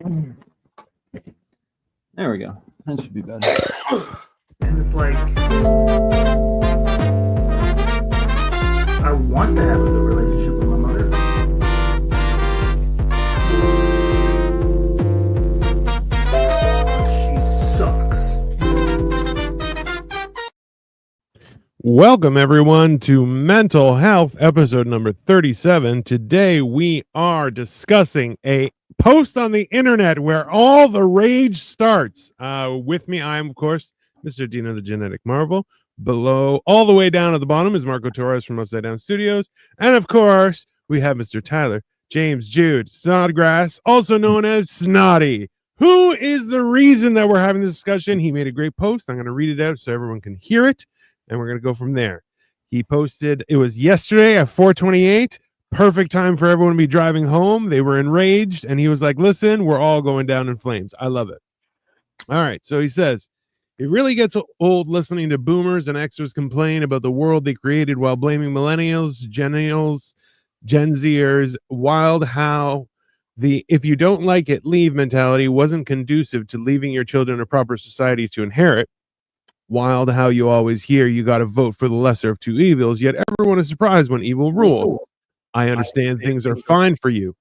There we go. That should be better. And it's like, I want to have a good relationship with my mother. She sucks. Welcome, everyone, to Mental Health, episode number 37. Today, we are discussing a post on the internet where all the rage starts. With me, I am, of course, Mr. Dino, the Genetic Marvel. Below, all the way down at the bottom, is Marco Torres from Upside Down Studios. And, of course, we have Mr. Tyler James Jude Snodgrass, also known as Snotty. Who is the reason that we're having this discussion? He made a great post. I'm going to read it out so everyone can hear it. And we're going to go from there. He posted, it was yesterday at 4:28. Perfect time for everyone to be driving home. They were enraged. And he was like, listen, we're all going down in flames. I love it. All right. So he says, it really gets old listening to boomers and Xers complain about the world they created while blaming millennials, Gen Zers. Wild how the if you don't like it, leave mentality wasn't conducive to leaving your children a proper society to inherit. Wild how you always hear you got to vote for the lesser of two evils, yet everyone is surprised when evil rules. I understand things are fine for you.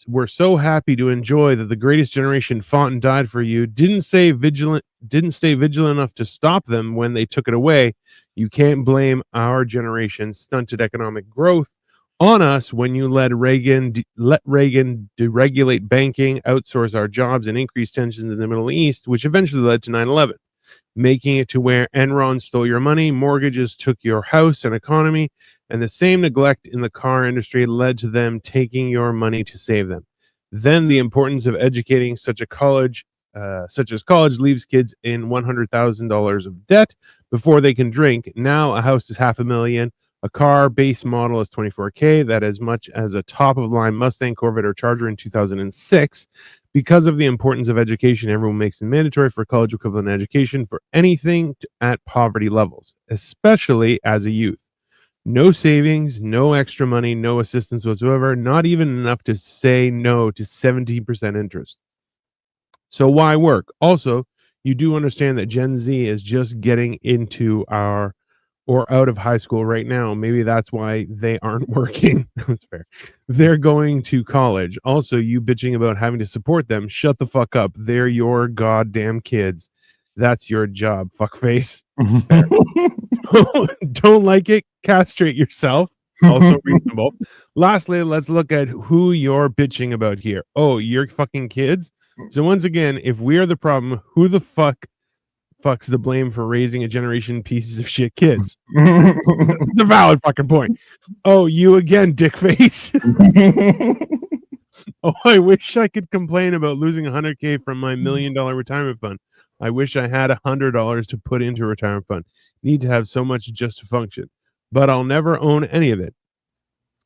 Were so happy to enjoy that the greatest generation fought and died for you. Didn't stay vigilant enough to stop them when they took it away. You can't blame our generation's stunted economic growth on us when you let Reagan deregulate banking, outsource our jobs, and increase tensions in the Middle East, which eventually led to 9/11. Making it to where Enron stole your money, mortgages took your house and economy, and the same neglect in the car industry led to them taking your money to save them. Then the importance of educating such as college leaves kids in $100,000 of debt before they can drink. Now a house is $500,000. A car base model is $24K. That as much as a top-of-line Mustang, Corvette, or Charger in 2006. Because of the importance of education, everyone makes it mandatory for college equivalent education for anything at poverty levels, especially as a youth. No savings, no extra money, no assistance whatsoever, not even enough to say no to 17% interest. So why work? Also, you do understand that Gen Z is just getting into out of high school right now. Maybe that's why they aren't working. That's fair. They're going to college. Also, you bitching about having to support them. Shut the fuck up. They're your goddamn kids. That's your job, fuckface. Don't like it? Castrate yourself. Also reasonable. Lastly, let's look at who you're bitching about here. Oh, your fucking kids? So once again, if we are the problem, who the fuck's the blame for raising a generation pieces of shit kids? It's a valid fucking point. Oh, you again, dick face. Oh, I wish I could complain about losing $100K from my $1 million retirement fund. I wish I had $100 to put into a retirement fund. Need to have so much just to function, but I'll never own any of it.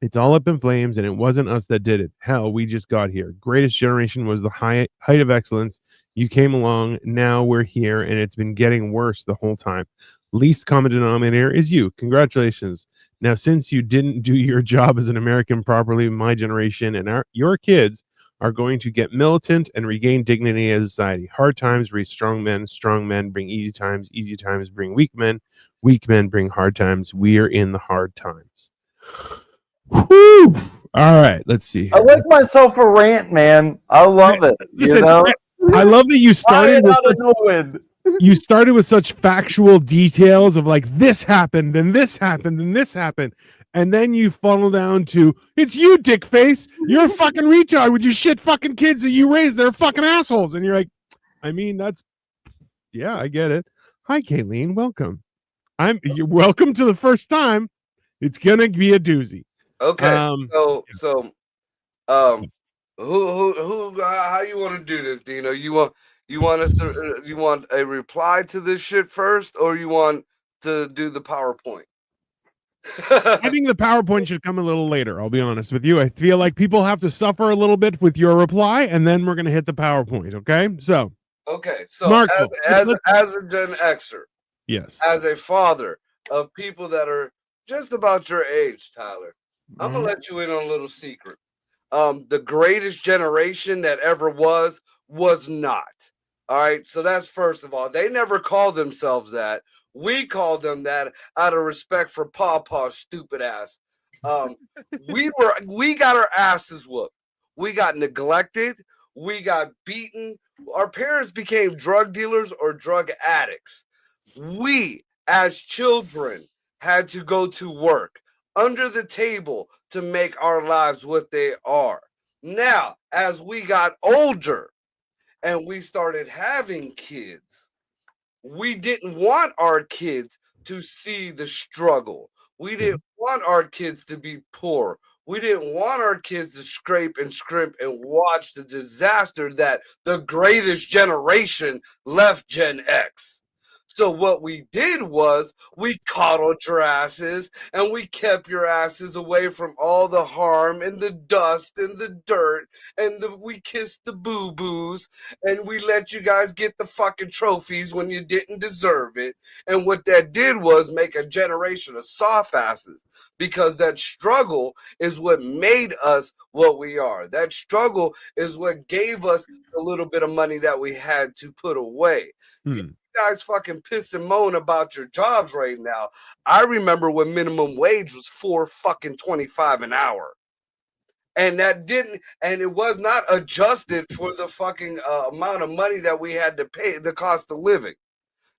It's all up in flames, and it wasn't us that did it. Hell, we just got here. Greatest generation was the height of excellence. You came along, now we're here, and it's been getting worse the whole time. Least common denominator is you. Congratulations. Now, since you didn't do your job as an American properly, my generation and your kids are going to get militant and regain dignity as a society. Hard times raise strong men bring easy times bring weak men bring hard times. We're in the hard times. Whew. All right, let's see. I like myself a rant, man. I love it. Listen, you know? I love that you started with such factual details of like this happened, then this happened, then this happened, and then you funnel down to it's you, dick face. You're a fucking retard with your shit fucking kids that you raised. They're fucking assholes, and you're like, I mean, yeah, I get it. Hi, Kayleen, welcome. You're welcome to the first time. It's gonna be a doozy. Okay, so who how you want to do this, Dino? You want a reply to this shit first, or you want to do the PowerPoint? I think the PowerPoint should come a little later. I'll be honest with you. I feel like people have to suffer a little bit with your reply, and then we're gonna hit the PowerPoint. Okay, so Marco, as a Gen Xer, yes, as a father of people that are just about your age, Tyler, I'm gonna let you in on a little secret. the greatest generation that ever was not. All right. So that's first of all. They never called themselves that. We called them that out of respect for Pawpaw's stupid ass. We got our asses whooped. We got neglected. We got beaten. Our parents became drug dealers or drug addicts. We, as children, had to go to work under the table to make our lives what they are. Now, as we got older and we started having kids, we didn't want our kids to see the struggle. We didn't want our kids to be poor. We didn't want our kids to scrape and scrimp and watch the disaster that the greatest generation left Gen X. So what we did was we coddled your asses and we kept your asses away from all the harm and the dust and the dirt, and we kissed the boo-boos, and we let you guys get the fucking trophies when you didn't deserve it. And what that did was make a generation of soft asses, because that struggle is what made us what we are. That struggle is what gave us a little bit of money that we had to put away. You guys fucking piss and moan about your jobs right now. I remember when minimum wage was $4.25 an hour. And it was not adjusted for the fucking amount of money that we had to pay, the cost of living.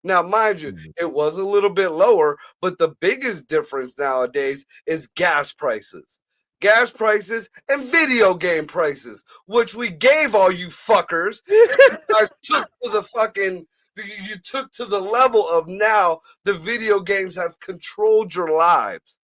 Now, mind you, it was a little bit lower, but the biggest difference nowadays is gas prices. Gas prices and video game prices, which we gave all you fuckers. You guys took to the fucking, you took to the level of now the video games have controlled your lives.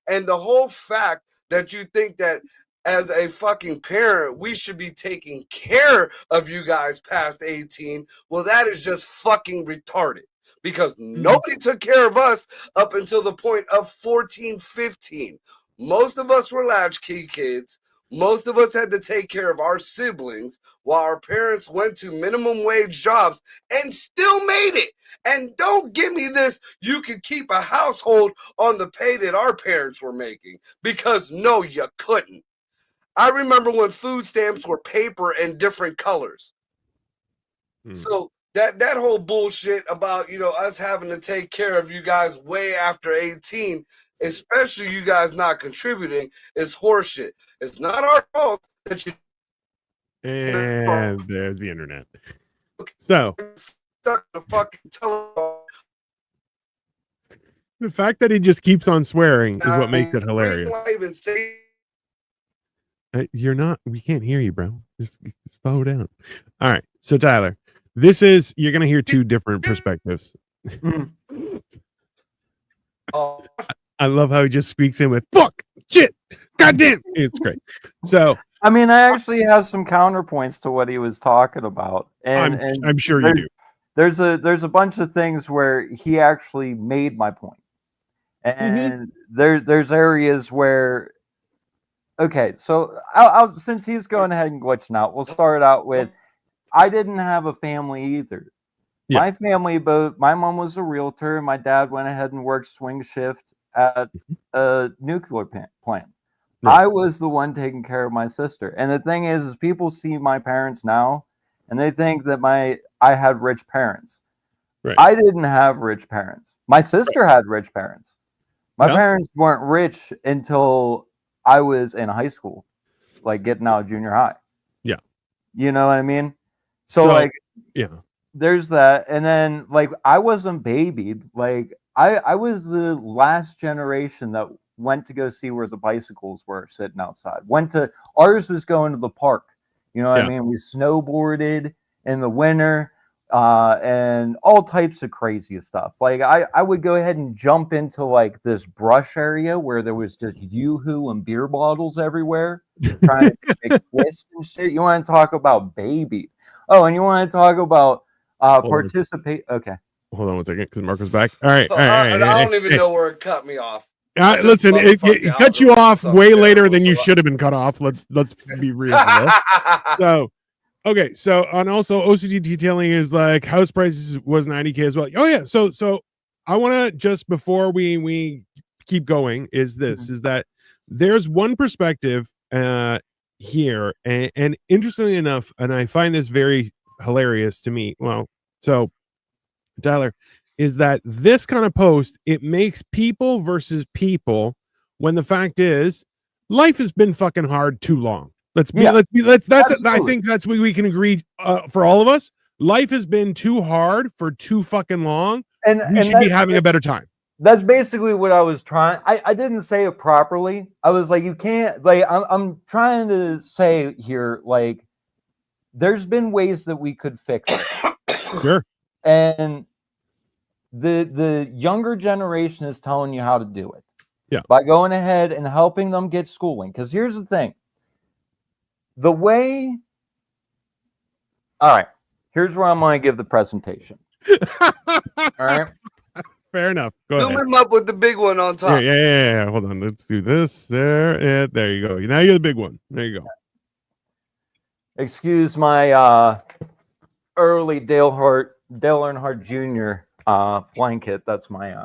And the whole fact that you think that as a fucking parent, we should be taking care of you guys past 18. Well, that is just fucking retarded, because nobody took care of us up until the point of 14, 15. Most of us were latchkey kids. Most of us had to take care of our siblings while our parents went to minimum wage jobs and still made it. And don't give me this, you can keep a household on the pay that our parents were making, because no, you couldn't. I remember when food stamps were paper and different colors. So that whole bullshit about, us having to take care of you guys way after 18, especially you guys not contributing, is horseshit. It's not our fault that you. And there's the internet. So Stuck in the fucking telephone. The fact that he just keeps on swearing is what makes it hilarious. You're not, we can't hear you, bro. Just slow down. All right. So Tyler, you're going to hear two different perspectives. I love how he just squeaks in with fuck, shit, goddamn. It's great. So, I mean, I actually have some counterpoints to what he was talking about. And I'm sure you do. There's a bunch of things where he actually made my point. And there's areas where, okay, so I'll since he's going ahead and glitching out, we'll start out with, I didn't have a family either. Yeah. My family, my mom was a realtor, and my dad went ahead and worked swing shift at a nuclear plant. Right. I was the one taking care of my sister. And the thing is people see my parents now, and they think that I had rich parents. Right. I didn't have rich parents. My sister had rich parents. My parents weren't rich until I was in high school, like getting out of junior high. Yeah. You know what I mean? So like, yeah, there's that. And then like, I wasn't babied. Like I was the last generation that went to go see where the bicycles were sitting outside. Ours was going to the park. You know what I mean? We snowboarded in the winter. And all types of crazy stuff. Like I would go ahead and jump into like this brush area where there was just Yoo-hoo and beer bottles everywhere, trying to make twists and shit. You want to talk about baby? Oh, and you want to talk about participate? Okay, hold on one second, because Marco's back. All right. I don't even know where it cut me off. Listen, it cut you off way later than you should have been cut off. Let's be reasonable. So. Okay, so and also OCD detailing is like house prices was 90K as well. Oh yeah, so I want to just before we keep going is that there's one perspective here, and interestingly enough, and I find this very hilarious to me. Well, so Tyler, is that this kind of post, it makes people versus people, when the fact is life has been fucking hard too long. That's I think that's what we can agree for all of us. Life has been too hard for too fucking long. And we should be having a better time. That's basically what I was trying. I didn't say it properly. I was like, you can't, like, I'm trying to say here, like, there's been ways that we could fix it. Sure. And the younger generation is telling you how to do it. Yeah. By going ahead and helping them get schooling. Because here's the thing. The way, all right, here's where I'm going to give the presentation. All right. Fair enough. Go Zoom ahead. him up with the big one on top. Yeah. Hold on. Let's do this. There you go. Now you're the big one. There you go. Excuse my early Dale Earnhardt Jr. Blanket. That's my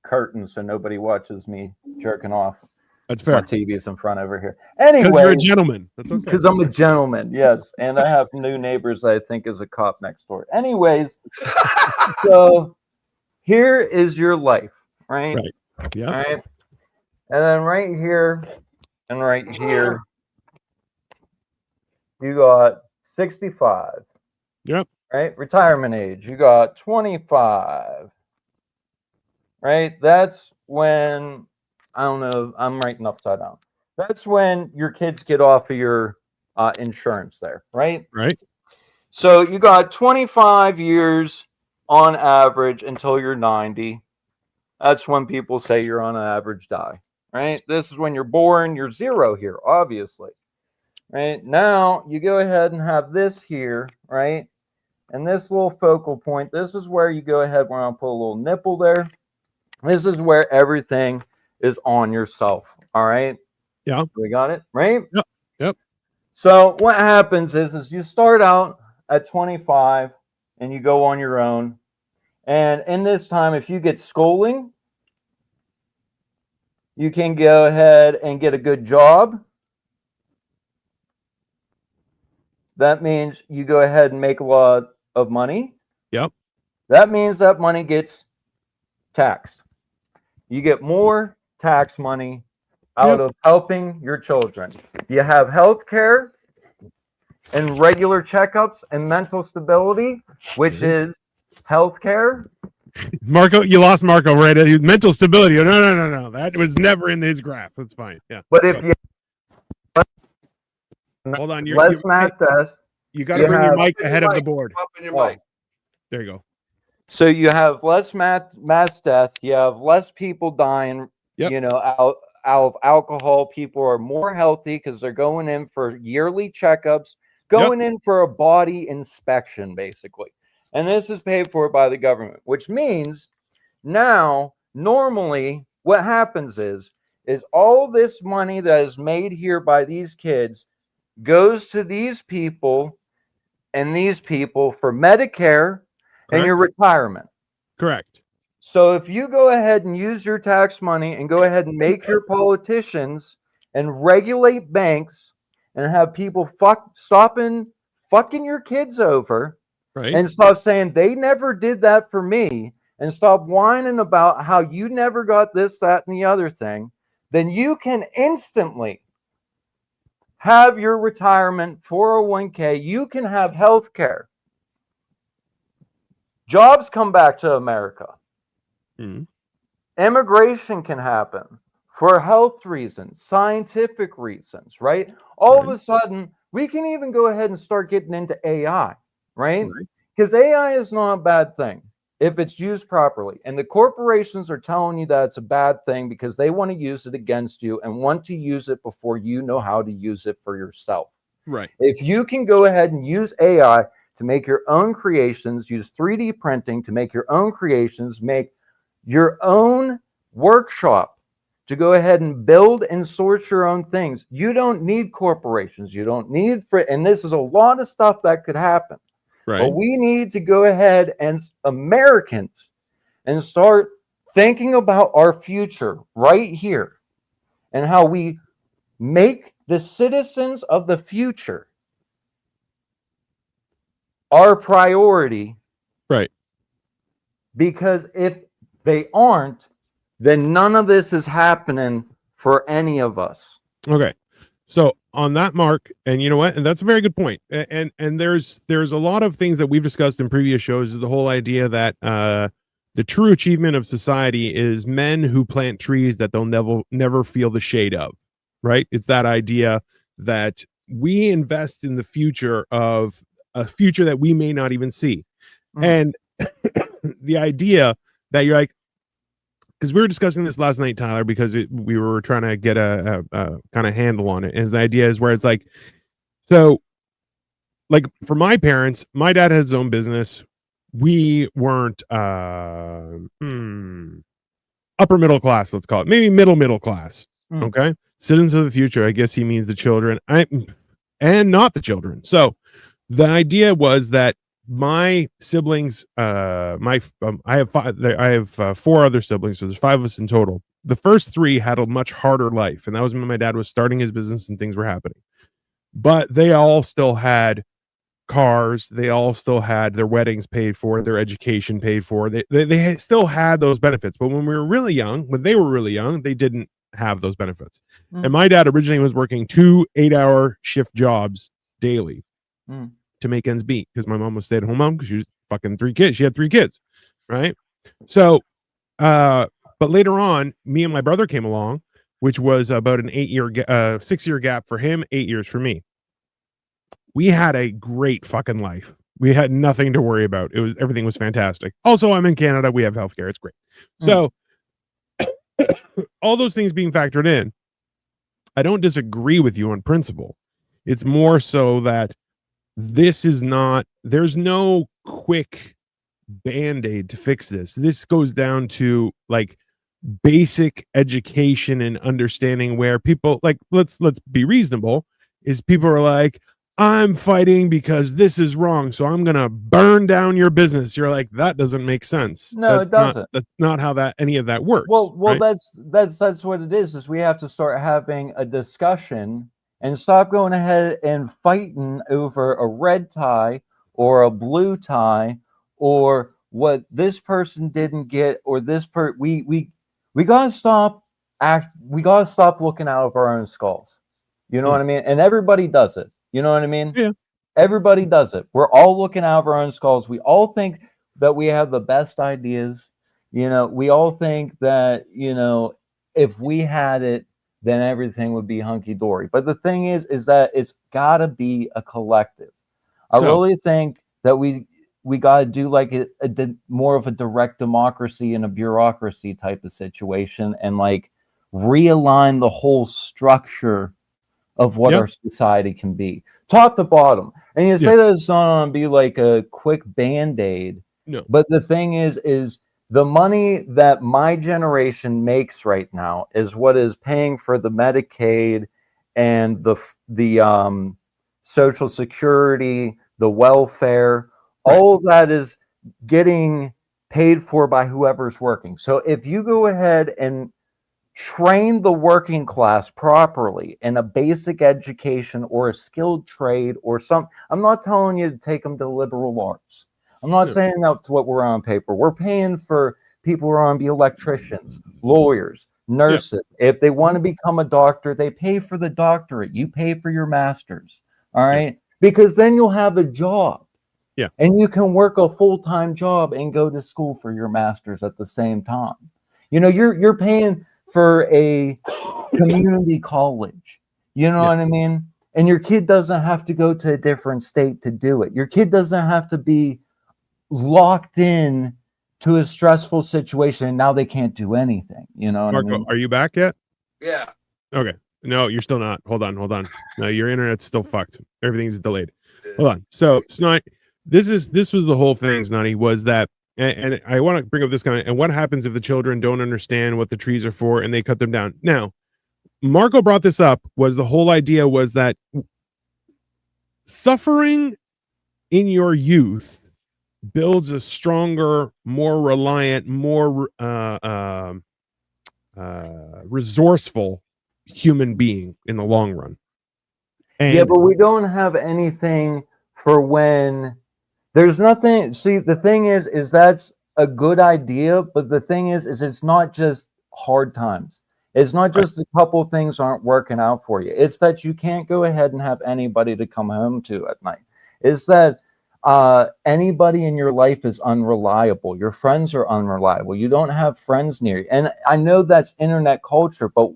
curtain, so nobody watches me jerking off. That's My fair. TV is in front over here. Because Anyway, you're a gentleman. That's okay. because I'm a gentleman, yes, and I have new neighbors that I think is a cop next door. Anyways, so here is your life, right? Right. Yeah. All right, and then right here and right here, you got 65. Yep. Right, retirement age. You got 25. Right, that's when, I don't know, I'm writing upside down. That's when your kids get off of your insurance there, right? Right. So you got 25 years on average until you're 90. That's when people say you're on an average die, right? This is when you're born, you're 0 here, obviously. Right? Now you go ahead and have this here, right? And this little focal point, this is where you go ahead, we're gonna put a little nipple there. This is where everything is on yourself. All right. Yeah. We got it, right? Yep. So what happens is you start out at 25 and you go on your own. And in this time, if you get schooling, you can go ahead and get a good job. That means you go ahead and make a lot of money. Yep. That means that money gets taxed. You get more tax money out of helping your children. You have health care and regular checkups and mental stability, which is health care. Marco, you lost Marco, right? Mental stability. No. That was never in his graph. That's fine. Yeah. But if you Hold on. less math tests, You got to bring your mic ahead of the board. Up in your mic. There you go. so you have less mass death, you have less people dying, Yep. out of alcohol. People are more healthy because they're going in for yearly checkups, going in for a body inspection, basically. And this is paid for by the government, which means now, normally, what happens is all this money that is made here by these kids goes to these people and these people for Medicare and your retirement. Correct. So if you go ahead and use your tax money and go ahead and make your politicians and regulate banks and have people stopping fucking your kids over, Right. and stop saying they never did that for me, and stop whining about how you never got this, that, and the other thing, then you can instantly have your retirement 401k. You can have health care. Jobs come back to America. Mhm. Immigration can happen for health reasons, scientific reasons, right? All of a sudden, we can even go ahead and start getting into AI, right? Because AI is not a bad thing if it's used properly. And the corporations are telling you that it's a bad thing because they want to use it against you and want to use it before you know how to use it for yourself. Right. If you can go ahead and use AI to make your own creations, use 3D printing to make your own creations, make your own workshop to go ahead and build and sort your own things. You don't need corporations. You don't need, and this is a lot of stuff that could happen. Right. But we need to go ahead and Americans and start thinking about our future right here and how we make the citizens of the future our priority. Right. Because if they aren't, then none of this is happening for any of us. Okay. So on that mark, and you know what, and that's a very good point. And there's a lot of things that we've discussed in previous shows. Is the whole idea that the true achievement of society is men who plant trees that they'll never feel the shade of. Right? It's that idea that we invest in the future of a future that we may not even see. And the idea that you're like, because we were discussing this last night, Tyler, because we were trying to get a kind of handle on it. And the idea is where it's like, so like for my parents, my dad had his own business. We weren't upper middle class, let's call it, maybe middle class. Okay. Citizens of the future, I guess he means the children and not the children. So the idea was that my siblings, I have four other siblings, so there's 5 of us in total. The first 3 had a much harder life, and that was when my dad was starting his business and things were happening. But they all still had cars, they all still had their weddings paid for, their education paid for. They still had those benefits. But when they were really young, they didn't have those benefits. And my dad originally was working 2 8-hour shift jobs daily to make ends meet, because my mom was stay-at-home mom because she was fucking 3 kids. She had 3 kids, right? So but later on, me and my brother came along, which was about an 6-year gap for him, 8 years for me. We had a great fucking life. We had nothing to worry about. Everything was fantastic. Also, I'm in Canada. We have healthcare. It's great. So all those things being factored in, I don't disagree with you on principle. It's more so that there's no quick band-aid to fix this. This goes down to like basic education and understanding, where people like, let's be reasonable, is people are like, I'm fighting because this is wrong, so I'm gonna burn down your business. You're like, that doesn't make sense. No, it doesn't. That's not how any of that works. Well, right? that's what it is we have to start having a discussion and stop going ahead and fighting over a red tie or a blue tie or what this person didn't get, or this we gotta stop looking out of our own skulls. You know what I mean? And everybody does it. You know what I mean? Yeah. Everybody does it. We're all looking out of our own skulls. We all think that we have the best ideas. You know, we all think that, you know, if we had it, then everything would be hunky-dory. But the thing is that it's got to be a collective. I really think that we got to do like a more of a direct democracy and a bureaucracy type of situation, and like realign the whole structure of what our society can be, top to bottom. And you say that it's not going to be like a quick band-aid. No. But the thing is the money that my generation makes right now is what is paying for the Medicaid and the Social Security, the welfare. Right. All of that is getting paid for by whoever's working. So if you go ahead and train the working class properly in a basic education or a skilled trade or I'm not telling you to take them to liberal arts. I'm not saying that's what we're on paper. We're paying for people who are on to be electricians, lawyers, nurses. If they want to become a doctor, they pay for the doctorate. You pay for your master's. All right. Because then you'll have a job. Yeah. And you can work a full-time job and go to school for your master's at the same time. You know, you're paying for a community college. You know what I mean? And your kid doesn't have to go to a different state to do it. Your kid doesn't have to be locked in to a stressful situation and now they can't do anything. You know what Marco, I mean? Are you back yet? Yeah. Okay. No, you're still not. Hold on. No, your internet's still fucked. Everything's delayed. Hold on. So Snot, this was the whole thing, Snotty, was that, and I want to bring up this kind, and what happens if the children don't understand what the trees are for and they cut them down? Now, Marco brought this up, was the whole idea was that suffering in your youth builds a stronger, more reliant, more resourceful human being in the long run. And Yeah, but we don't have anything for when there's nothing. See, the thing is that's a good idea, but the thing is it's not just hard times. It's not just a couple things aren't working out for you. It's that you can't go ahead and have anybody to come home to at night. It's that anybody in your life is unreliable. Your friends are unreliable. You don't have friends near you. And I know that's internet culture, but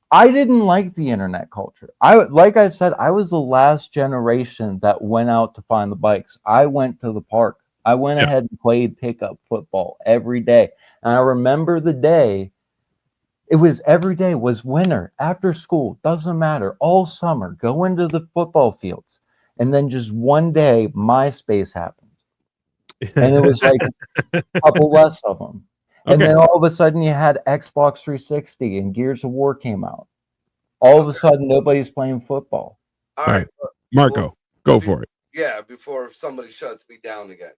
I didn't like the internet culture. Like I said, I was the last generation that went out to find the bikes. I went to the park. I went ahead and played pickup football every day. And I remember the day, it was every day was winter, after school, doesn't matter, all summer, go into the football fields. And then just one day, MySpace happened. And it was like a couple less of them. And then all of a sudden you had Xbox 360 and Gears of War came out. All of a sudden, nobody's playing football. All right. Marco, go for it. Yeah, before somebody shuts me down again.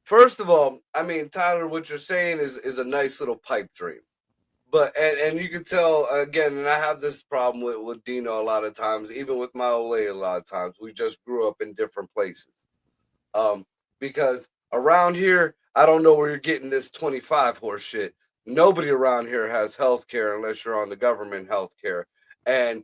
First of all, I mean, Tyler, what you're saying is a nice little pipe dream. But and you can tell again, and I have this problem with Dino a lot of times, even with my old lady a lot of times. We just grew up in different places. Because around here, I don't know where you're getting this 25 horse shit. Nobody around here has health care unless you're on the government health care. And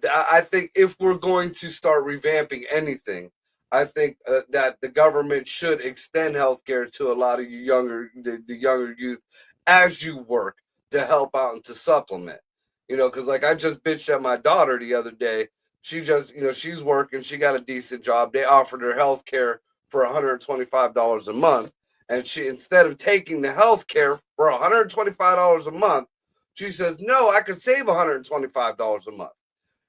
I think if we're going to start revamping anything, I think that the government should extend health care to a lot of you the younger youth as you work to help out and to supplement. You know, because like I just bitched at my daughter the other day. She just, you know, she's working. She got a decent job. They offered her health care for $125 a month. And she, instead of taking the health care for $125 a month, she says, no, I could save $125 a month.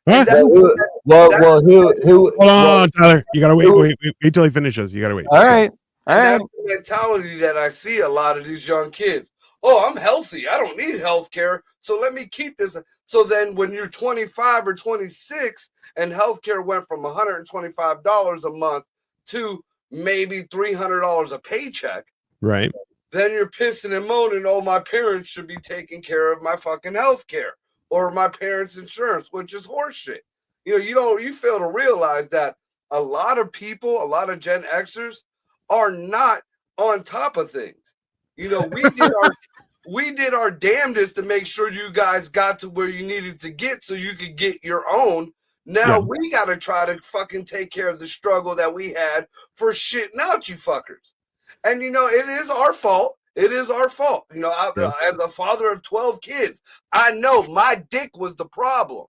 Huh? Who? Hold on, Tyler. You gotta wait till he finishes. You gotta wait. All right. That's the mentality that I see a lot of these young kids. Oh, I'm healthy. I don't need health care. So let me keep this. So then when you're 25 or 26 and health care went from $125 a month to maybe $300 a paycheck, right? Then you're pissing and moaning, oh, my parents should be taking care of my fucking health care or my parents' insurance, which is horseshit. You know, you fail to realize that a lot of people, a lot of Gen Xers are not on top of things. You know, we did our damnedest to make sure you guys got to where you needed to get so you could get your own. Now we got to try to fucking take care of the struggle that we had for shitting out you fuckers. And, you know, it is our fault. It is our fault. You know, as a father of 12 kids, I know my dick was the problem.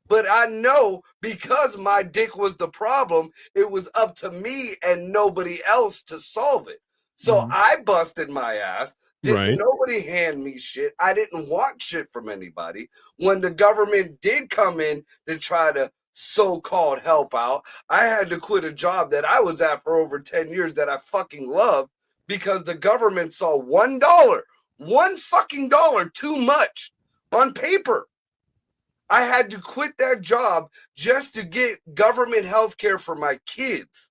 But I know because my dick was the problem, it was up to me and nobody else to solve it. So I busted my ass. Didn't nobody hand me shit. I didn't want shit from anybody. When the government did come in to try to so-called help out, I had to quit a job that I was at for over 10 years that I fucking loved because the government saw $1 fucking dollar too much on paper. I had to quit that job just to get government health care for my kids.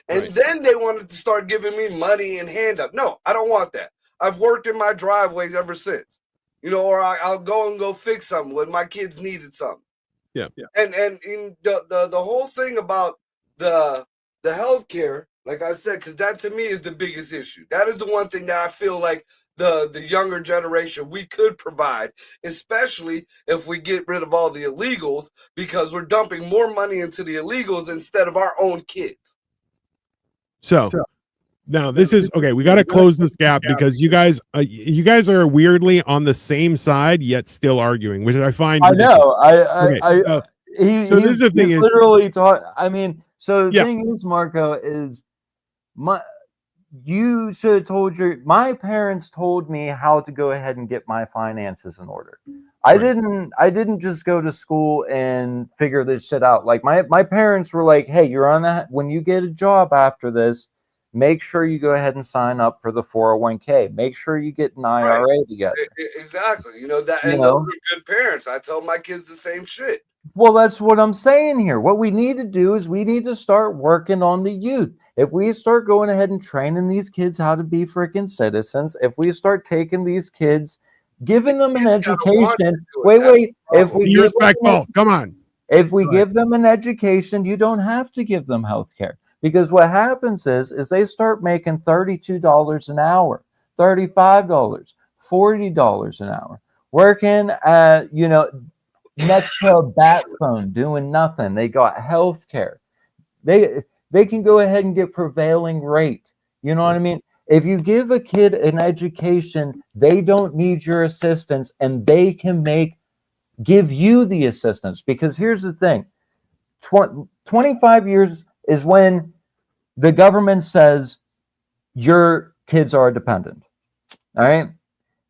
And then they wanted to start giving me money and handout. No, I don't want that. I've worked in my driveway ever since. You know, or I'll go fix something when my kids needed something. Yeah. And in the whole thing about the healthcare, like I said, because that to me is the biggest issue. That is the one thing that I feel like the younger generation we could provide, especially if we get rid of all the illegals, because we're dumping more money into the illegals instead of our own kids. So now this is okay. We got to close this gap because you guys are weirdly on the same side yet still arguing, which I find. I know. So this is the thing. Is literally taught. I mean, so the thing is, Marco, is you should have told my parents told me how to go ahead and get my finances in order. I didn't just go to school and figure this shit out. Like my parents were like, hey, you're on that. When you get a job after this, make sure you go ahead and sign up for the 401k. Make sure you get an IRA together. Exactly. You know that, and those are good parents. I tell my kids the same shit. Well, that's what I'm saying here. What we need to do is we need to start working on the youth. If we start going ahead and training these kids how to be freaking citizens, if we start taking these kids giving them an Kids gotta want to education. do it. Wait, That's wait. the If problem. we Be give them respectful. Come on. If we Go give them an education, you don't have to give them health care. Because what happens is they start making $32 an hour, $35, $40 an hour, working at, next to a bat phone, doing nothing. They got health care. They can go ahead and get prevailing rate. You know what I mean? If you give a kid an education, they don't need your assistance, and they can give you the assistance. Because here's the thing, 25 years is when the government says your kids are dependent. All right.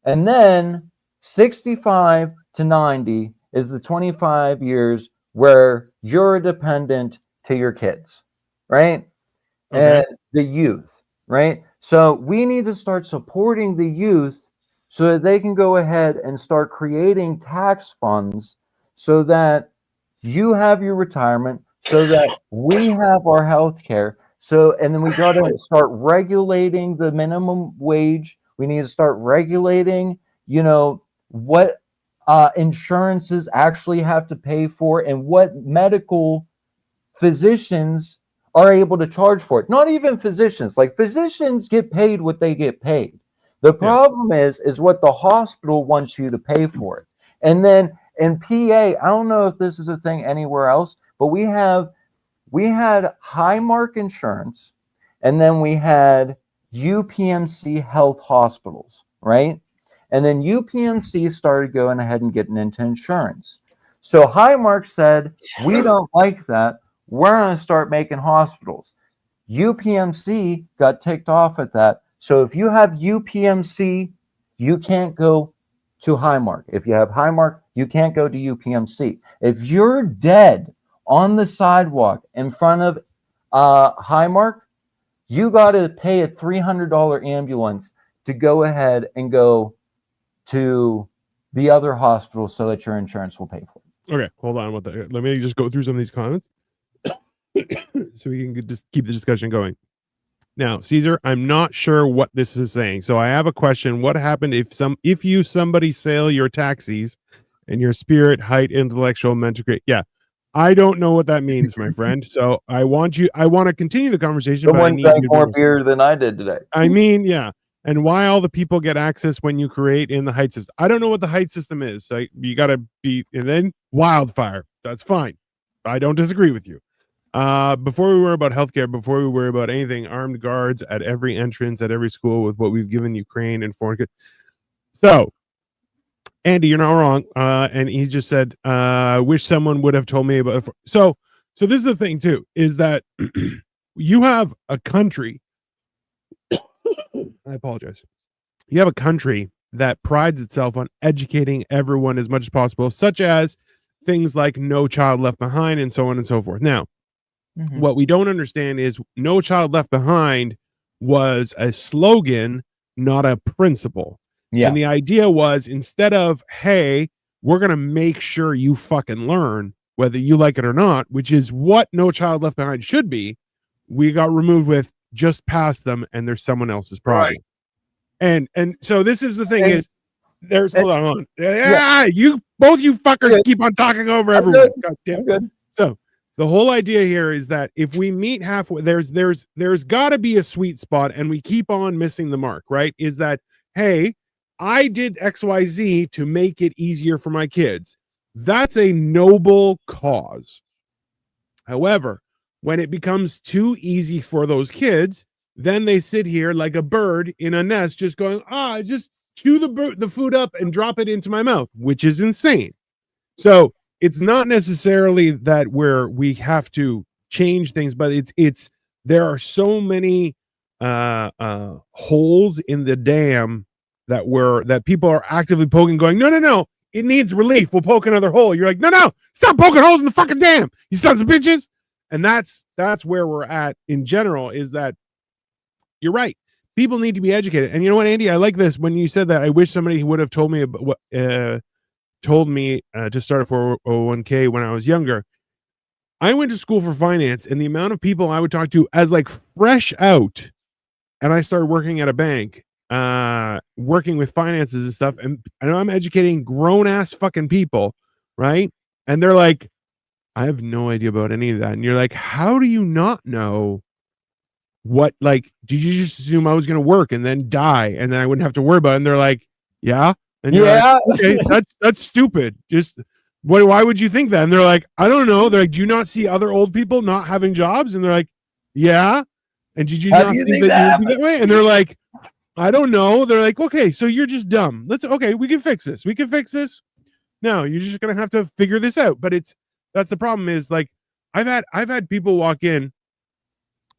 And then 65 to 90 is the 25 years where you're a dependent to your kids, right? Okay. And the youth, right? So we need to start supporting the youth so that they can go ahead and start creating tax funds so that you have your retirement, so that we have our health care. So, and then we got to start regulating the minimum wage. We need to start regulating, what insurances actually have to pay for and what medical physicians are able to charge for it. Not even physicians. Like, physicians get paid what they get paid. The problem is what the hospital wants you to pay for it. And then in PA, I don't know if this is a thing anywhere else, but we had Highmark Insurance, and then we had UPMC Health Hospitals, right? And then UPMC started going ahead and getting into insurance. So Highmark said, we don't like that. We're going to start making hospitals. UPMC got ticked off at that. So if you have UPMC, you can't go to Highmark. If you have Highmark, you can't go to UPMC. If you're dead on the sidewalk in front of Highmark, you got to pay a $300 ambulance to go ahead and go to the other hospital so that your insurance will pay for it. Okay, hold on. Let me just go through some of these comments so we can just keep the discussion going. Now, Caesar, I'm not sure what this is saying, so I have a question. What happened if somebody sail your taxis and your spirit, height, intellectual, mental grade? Yeah, I don't know what that means, my friend. So I want to continue the conversation. Someone drank more beer than I did today. I mean, yeah. And why all the people get access when you create in the height system. I don't know what the height system is. So you got to be, and then wildfire. That's fine. I don't disagree with you. Before we worry about healthcare, before we worry about anything, armed guards at every entrance, at every school with what we've given Ukraine and foreign. So, Andy, you're not wrong. And he just said, wish someone would have told me about it. So this is the thing too, is that you have a country. I apologize. You have a country that prides itself on educating everyone as much as possible, such as things like No Child Left Behind and so on and so forth. Now, what we don't understand is No Child Left Behind was a slogan, not a principle. Yeah. And the idea was, instead of, hey, we're going to make sure you fucking learn, whether you like it or not, which is what No Child Left Behind should be, we got removed with just pass them and there's someone else's problem. Right. And so this is the thing is, hold on. Yeah, you fuckers keep on talking over everyone. God damn. Good. So the whole idea here is that if we meet halfway, there's got to be a sweet spot, and we keep on missing the mark, right? Is that, hey, I did XYZ to make it easier for my kids. That's a noble cause. However, when it becomes too easy for those kids, then they sit here like a bird in a nest, just going, just chew the food up and drop it into my mouth, which is insane. So it's not necessarily that we have to change things, but it's there are so many holes in the dam that people are actively poking, going, no, it needs relief. We'll poke another hole. You're like, no, stop poking holes in the fucking dam, you sons of bitches. And that's where we're at in general, is that you're right. People need to be educated. And you know what, Andy, I like this. When you said that, I wish somebody would have told me about what told me to start a 401k when I was younger. I went to school for finance, and the amount of people I would talk to as like fresh out, and I started working at a bank, working with finances and stuff, and I know I'm educating grown ass fucking people, right? And they're like, I have no idea about any of that. And you're like, how do you not know what, like, did you just assume I was going to work and then die and then I wouldn't have to worry about it? And they're like, yeah. And you're like, okay, that's stupid. Just why would you think that? And they're like, I don't know. They're like, do you not see other old people not having jobs? And they're like, yeah. And did you not think that you would be that way? And they're like, I don't know. They're like, okay, so you're just dumb. We can fix this. We can fix this. No, you're just gonna have to figure this out. But that's the problem is, like, I've had people walk in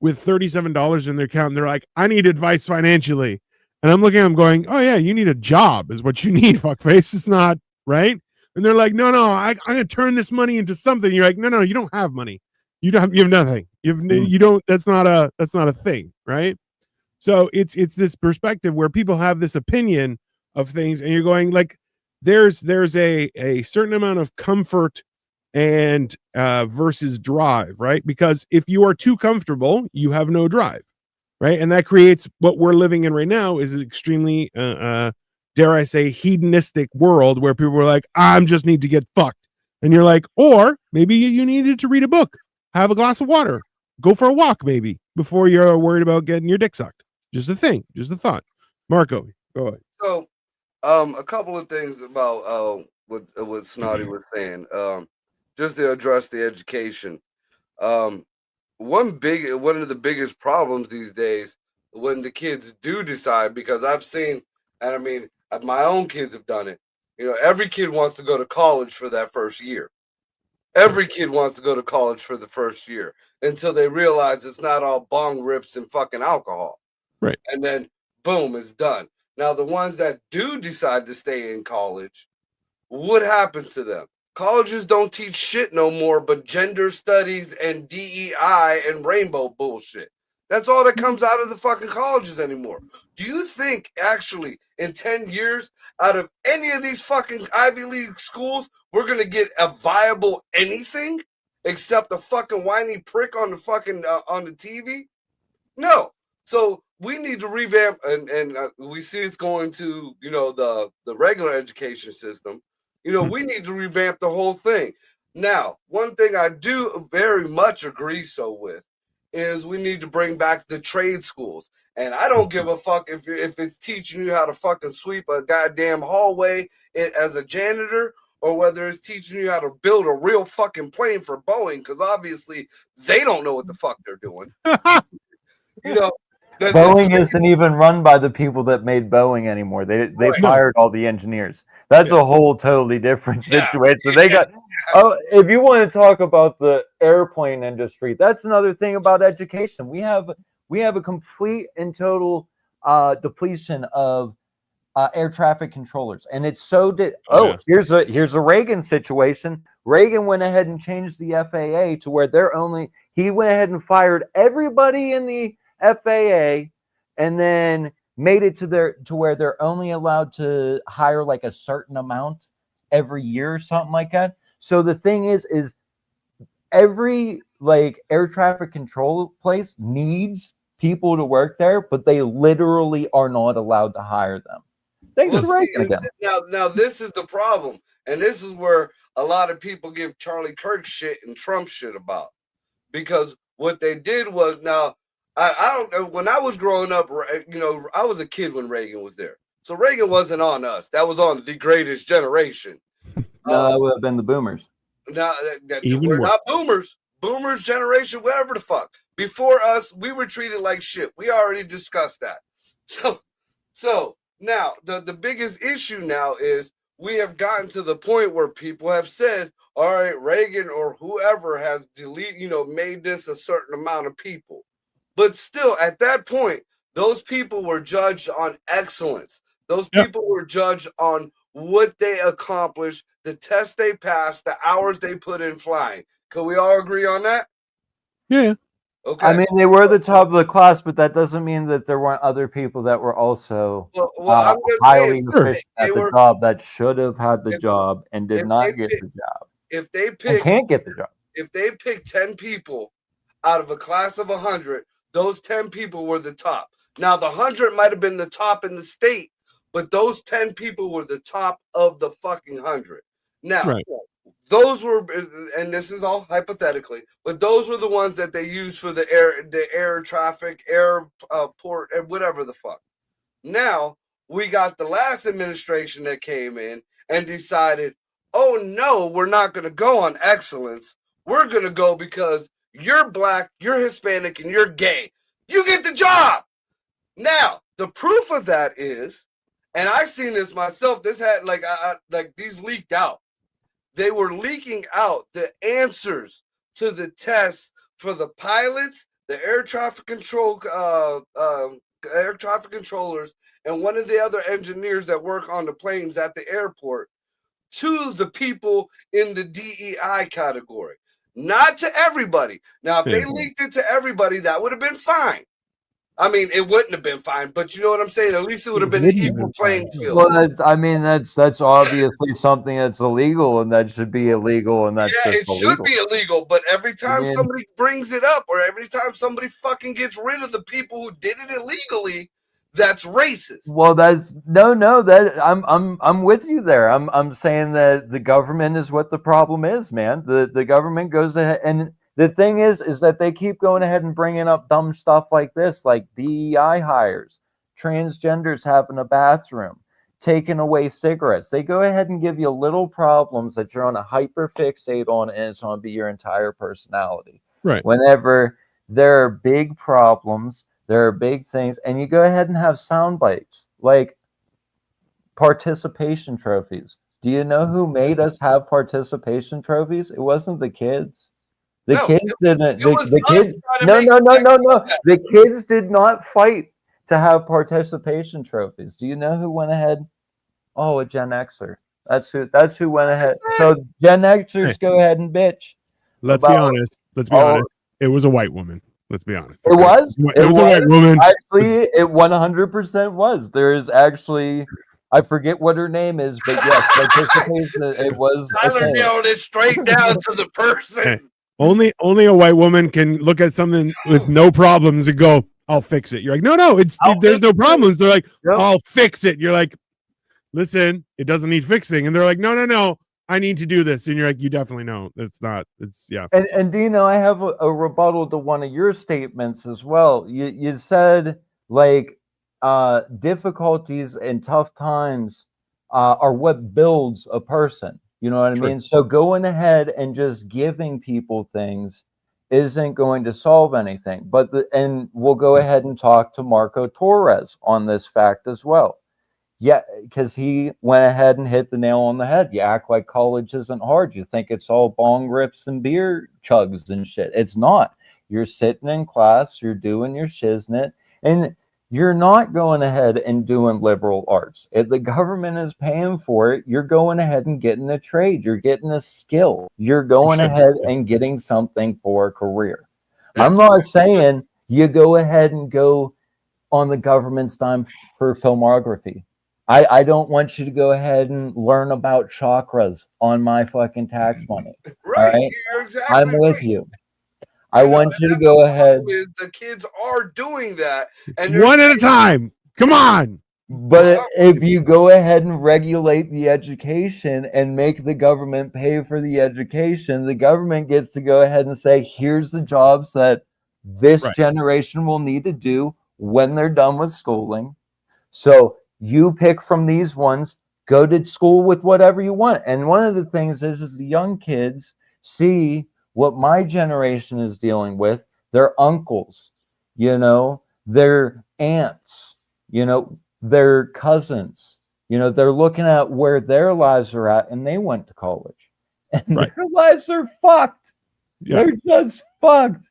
with $37 in their account and they're like, I need advice financially. And I'm looking at them going, oh yeah, you need a job is what you need, fuckface. It's not right. And they're like, no, I'm gonna turn this money into something. You're like, no, you don't have money. You have nothing. You don't. That's not a thing, right? So it's this perspective where people have this opinion of things, and you're going like, there's a certain amount of comfort and versus drive, right? Because if you are too comfortable, you have no drive, right? And that creates what we're living in right now is an extremely, dare I say, hedonistic world where people are like, I just need to get fucked. And you're like, or maybe you needed to read a book, have a glass of water, go for a walk maybe before you're worried about getting your dick sucked. Just a thing, just a thought. Marco, go ahead. So, a couple of things about what Snotty was saying. Just to address the education. One of the biggest problems these days when the kids do decide, because I've seen, and I mean, my own kids have done it. You know, every kid wants to go to college for that first year. Every kid wants to go to college for the first year until they realize it's not all bong rips and fucking alcohol. Right. And then, boom, it's done. Now, the ones that do decide to stay in college, what happens to them? Colleges don't teach shit no more but gender studies and DEI and rainbow bullshit. That's all that comes out of the fucking colleges anymore. Do you think, actually, in 10 years, out of any of these fucking Ivy League schools, we're going to get a viable anything except a fucking whiny prick on the fucking on the TV? No. So we need to revamp, and we see it's going to, you know, the regular education system. You know, we need to revamp the whole thing. Now, one thing I do very much agree with is we need to bring back the trade schools. And I don't give a fuck if it's teaching you how to fucking sweep a goddamn hallway as a janitor, or whether it's teaching you how to build a real fucking plane for Boeing, because obviously they don't know what the fuck they're doing. You know, Boeing isn't even run by the people that made Boeing anymore. They fired all the engineers. That's a whole totally different situation. So they got. Oh, if you want to talk about the airplane industry, that's another thing about education. We have a complete and total depletion of air traffic controllers, and it's so. Here's a Reagan situation. Reagan went ahead and changed the FAA to where he went ahead and fired everybody in the FAA, and then made it to where they're only allowed to hire like a certain amount every year or something like that. So the thing is every like air traffic control place needs people to work there, but they literally are not allowed to hire them. Thanks for Reagan again. Now this is the problem, and this is where a lot of people give Charlie Kirk shit and Trump shit about, because what they did was, now I don't. When I was growing up, you know, I was a kid when Reagan was there, so Reagan wasn't on us. That was on the greatest generation. No, that would have been the boomers. Now we're not boomers. Boomers generation, whatever the fuck. Before us, we were treated like shit. We already discussed that. So now the biggest issue now is we have gotten to the point where people have said, all right, Reagan or whoever has made this a certain amount of people. But still, at that point, those people were judged on excellence. Those people were judged on what they accomplished, the test they passed, the hours they put in flying. Can we all agree on that? Yeah. Okay. I mean, they were the top of the class, but that doesn't mean that there weren't other people that were also highly efficient at the job that should have had the job and did not get the job. If they pick, can't get the job. If they pick 10 people out of a class of 100, those 10 people were the top. Now, the 100 might have been the top in the state, but those 10 people were the top of the fucking 100. Now, Right. those were, and this is all hypothetically, but those were the ones that they used for the air traffic, port, and whatever the fuck. Now, we got the last administration that came in and decided, oh no, we're not going to go on excellence. We're going to go because you're black, you're Hispanic, and you're gay. You get the job. Now, the proof of that is, and I seen this myself, this had like these leaked out. They were leaking out the answers to the tests for the pilots, the air traffic controllers, and one of the other engineers that work on the planes at the airport to the people in the DEI category. Not to everybody. Now, if they leaked it to everybody, that would have been fine. I mean, it wouldn't have been fine, but you know what I'm saying? At least it would have been an equal playing field. Well, that's obviously something that's illegal, and that should be illegal, and that's yeah, just it illegal. should be illegal. But every time I mean, somebody brings it up, or every time somebody fucking gets rid of the people who did it illegally, that's racist. Well, that's no. That I'm with you there. I'm saying that the government is what the problem is, man. The government goes ahead, and the thing is that they keep going ahead and bringing up dumb stuff like this, like DEI hires, transgenders having a bathroom, taking away cigarettes. They go ahead and give you little problems that you're on a hyper fixate on, and it's going to be your entire personality. Right. Whenever there are big problems, there are big things, and you go ahead and have sound bites like participation trophies. Do you know who made us have participation trophies? It wasn't the kids. The kids didn't. The kids. No. The kids did not fight to have participation trophies. Do you know who went ahead? Oh, a Gen Xer. That's who went ahead. So Gen Xers go ahead and bitch. Let's be honest. It was a white woman. Let's be honest. It was. It was a white woman. Actually, it 100% was. There's actually, I forget what her name is, but yes, participation. It was. Tyler nailed it straight down to the person. Okay. Only a white woman can look at something with no problems and go, "I'll fix it." You're like, no, there's no problems. They're like, "I'll fix it." You're like, "Listen, it doesn't need fixing," and they're like, "No, I need to do this," and you're like, "You definitely know it's not." It's yeah. And Dino, I have a rebuttal to one of your statements as well. You said like difficulties and tough times are what builds a person. You know what I mean? So going ahead and just giving people things isn't going to solve anything. And we'll go ahead and talk to Marco Torres on this fact as well. Yeah, because he went ahead and hit the nail on the head. You act like college isn't hard. You think it's all bong rips and beer chugs and shit. It's not. You're sitting in class, you're doing your shiznit, and you're not going ahead and doing liberal arts. If the government is paying for it, you're going ahead and getting a trade. You're getting a skill. You're going ahead and getting something for a career. I'm not saying you go ahead and go on the government's dime for filmography. I don't want you to go ahead and learn about chakras on my fucking tax money. Right. All right? You're exactly I'm with right. you. I want you to go ahead. The kids are doing that, and One at a time. Come on. But if you go ahead and regulate the education and make the government pay for the education, the government gets to go ahead and say, here's the jobs that this generation will need to do when they're done with schooling. So you pick from these ones, go to school with whatever you want. And one of the things is the young kids see what my generation is dealing with, their uncles, their aunts, their cousins, they're looking at where their lives are at, and they went to college, and their lives are fucked. Yeah. They're just fucked.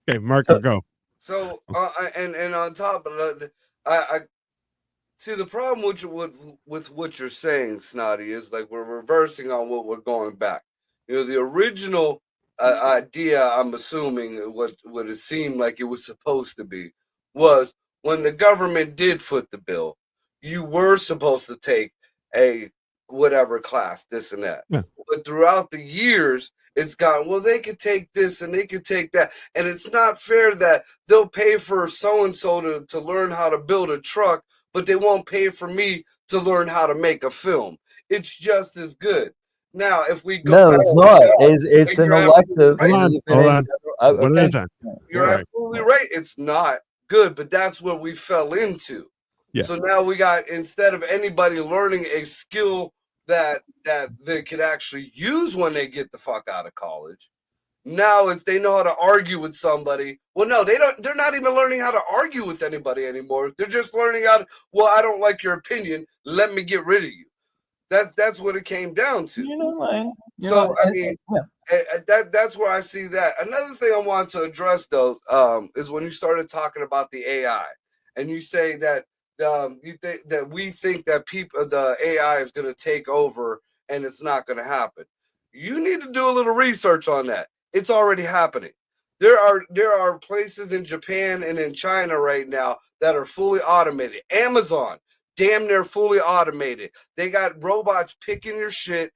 Okay, Marco, go. So, and on top of that, I see the problem with what you're saying, Snotty, is like we're reversing on what we're going back. The original idea, I'm assuming what it seemed like it was supposed to be, was when the government did foot the bill, you were supposed to take a whatever class, this and that. Yeah. But throughout the years, it's gone, well, they could take this and they could take that. And it's not fair that they'll pay for so-and-so to learn how to build a truck, but they won't pay for me to learn how to make a film. It's just as good. Now, if we go No, back it's to not. the- It's an you're elective. absolutely Hold on. One at a Okay. time. You're All right. absolutely right. It's not good, but that's what we fell into. Yeah. So now we got, instead of anybody learning a skill that they could actually use when they get the fuck out of college, now it's they know how to argue with somebody. Well, no, they don't. They're not even learning how to argue with anybody anymore. They're just learning how to, well, I don't like your opinion. Let me get rid of you. That's what it came down to. You know, man. So I mean, that's where I see that. Another thing I want to address though, is when you started talking about the AI, and you say that you think that we think that the AI is going to take over, and it's not going to happen. You need to do a little research on that. It's already happening. There are places in Japan and in China right now that are fully automated. Amazon, damn near fully automated. They got robots picking your shit.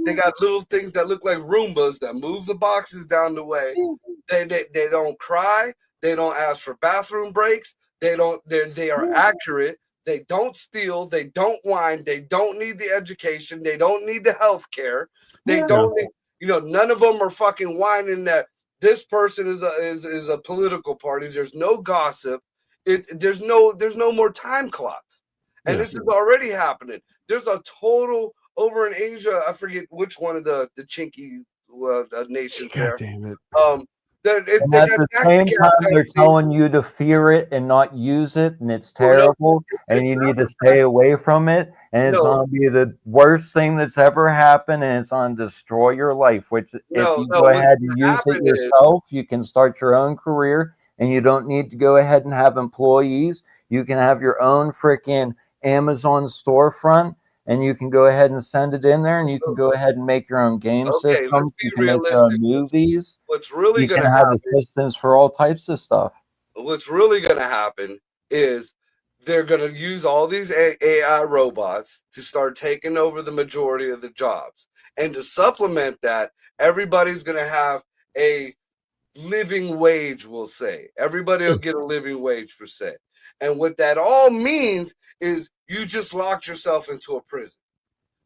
They got little things that look like Roombas that move the boxes down the way. They don't cry. They don't ask for bathroom breaks. They are accurate. They don't steal. They don't whine. They don't need the education. They don't need the health care. They don't need, none of them are fucking whining that this person is a political party. There's no gossip. There's no more time clocks. And this is already happening. There's a total over in Asia. I forget which one of the chinky nations God there. damn it. And at the same time, they're telling you to fear it and not use it, and it's terrible, and you need to stay away from it, and it's going to be the worst thing that's ever happened, and it's going to destroy your life, which if you go ahead and use it yourself, you can start your own career, and you don't need to go ahead and have employees. You can have your own freaking Amazon storefront, and you can go ahead and send it in there, and you can go ahead and make your own game system. You can make your own movies. What's really going to have happen? Assistance for all types of stuff. What's really going to happen is they're going to use all these AI robots to start taking over the majority of the jobs, and to supplement that, everybody's going to have a living wage. We'll say everybody will get a living wage per se. And what that all means is you just locked yourself into a prison.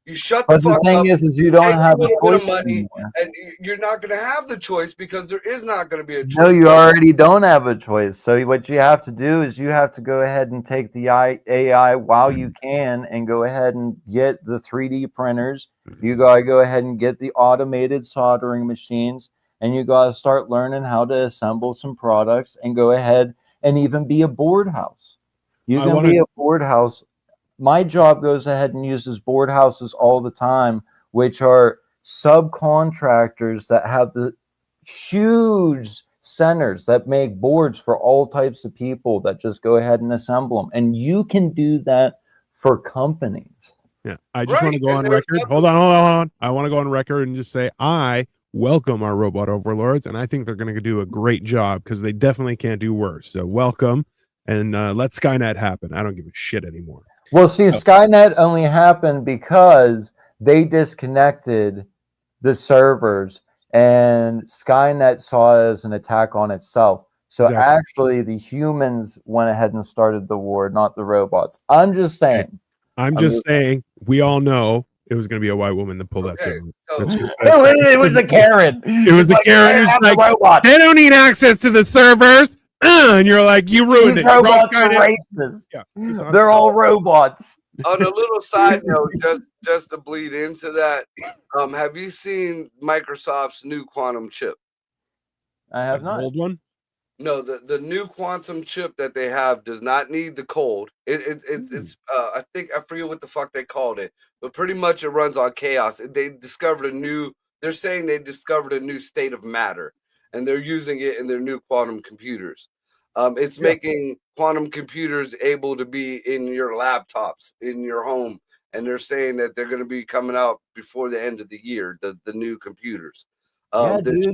You shut the fuck up. But the thing is you don't have a choice money, and you're not going to have the choice because there is not going to be a choice. No, you already don't have a choice. So what you have to do is you have to go ahead and take the AI while you can and go ahead and get the 3D printers. You got to go ahead and get the automated soldering machines, and you got to start learning how to assemble some products and go ahead and even be a board house. You can be a board house. My job goes ahead and uses board houses all the time, which are subcontractors that have the huge centers that make boards for all types of people that just go ahead and assemble them. And you can do that for companies. Yeah, I just want to go on record. Hold on. I want to go on record and just say I welcome our robot overlords, and I think they're going to do a great job because they definitely can't do worse. So welcome, and let Skynet happen. I don't give a shit anymore. Well, see, Skynet only happened because they disconnected the servers, and Skynet saw it as an attack on itself. So actually, the humans went ahead and started the war, not the robots. I'm just saying. I'm just saying, we all know it was going to be a white woman that pulled that thing. It was a Karen. It was a Karen. It's like, they don't need access to the servers. And you're like, you ruined These it. robots are racist. Yeah, they're all robots. On a little side note, just to bleed into that, have you seen Microsoft's new quantum chip? I have not. Old one? No, the new quantum chip that they have does not need the cold. It's I forget what the fuck they called it, but pretty much it runs on chaos. They're saying they discovered a new state of matter, and they're using it in their new quantum computers. It's making quantum computers able to be in your laptops, in your home, and they're saying that they're going to be coming out before the end of the year, the new computers. Dude, the new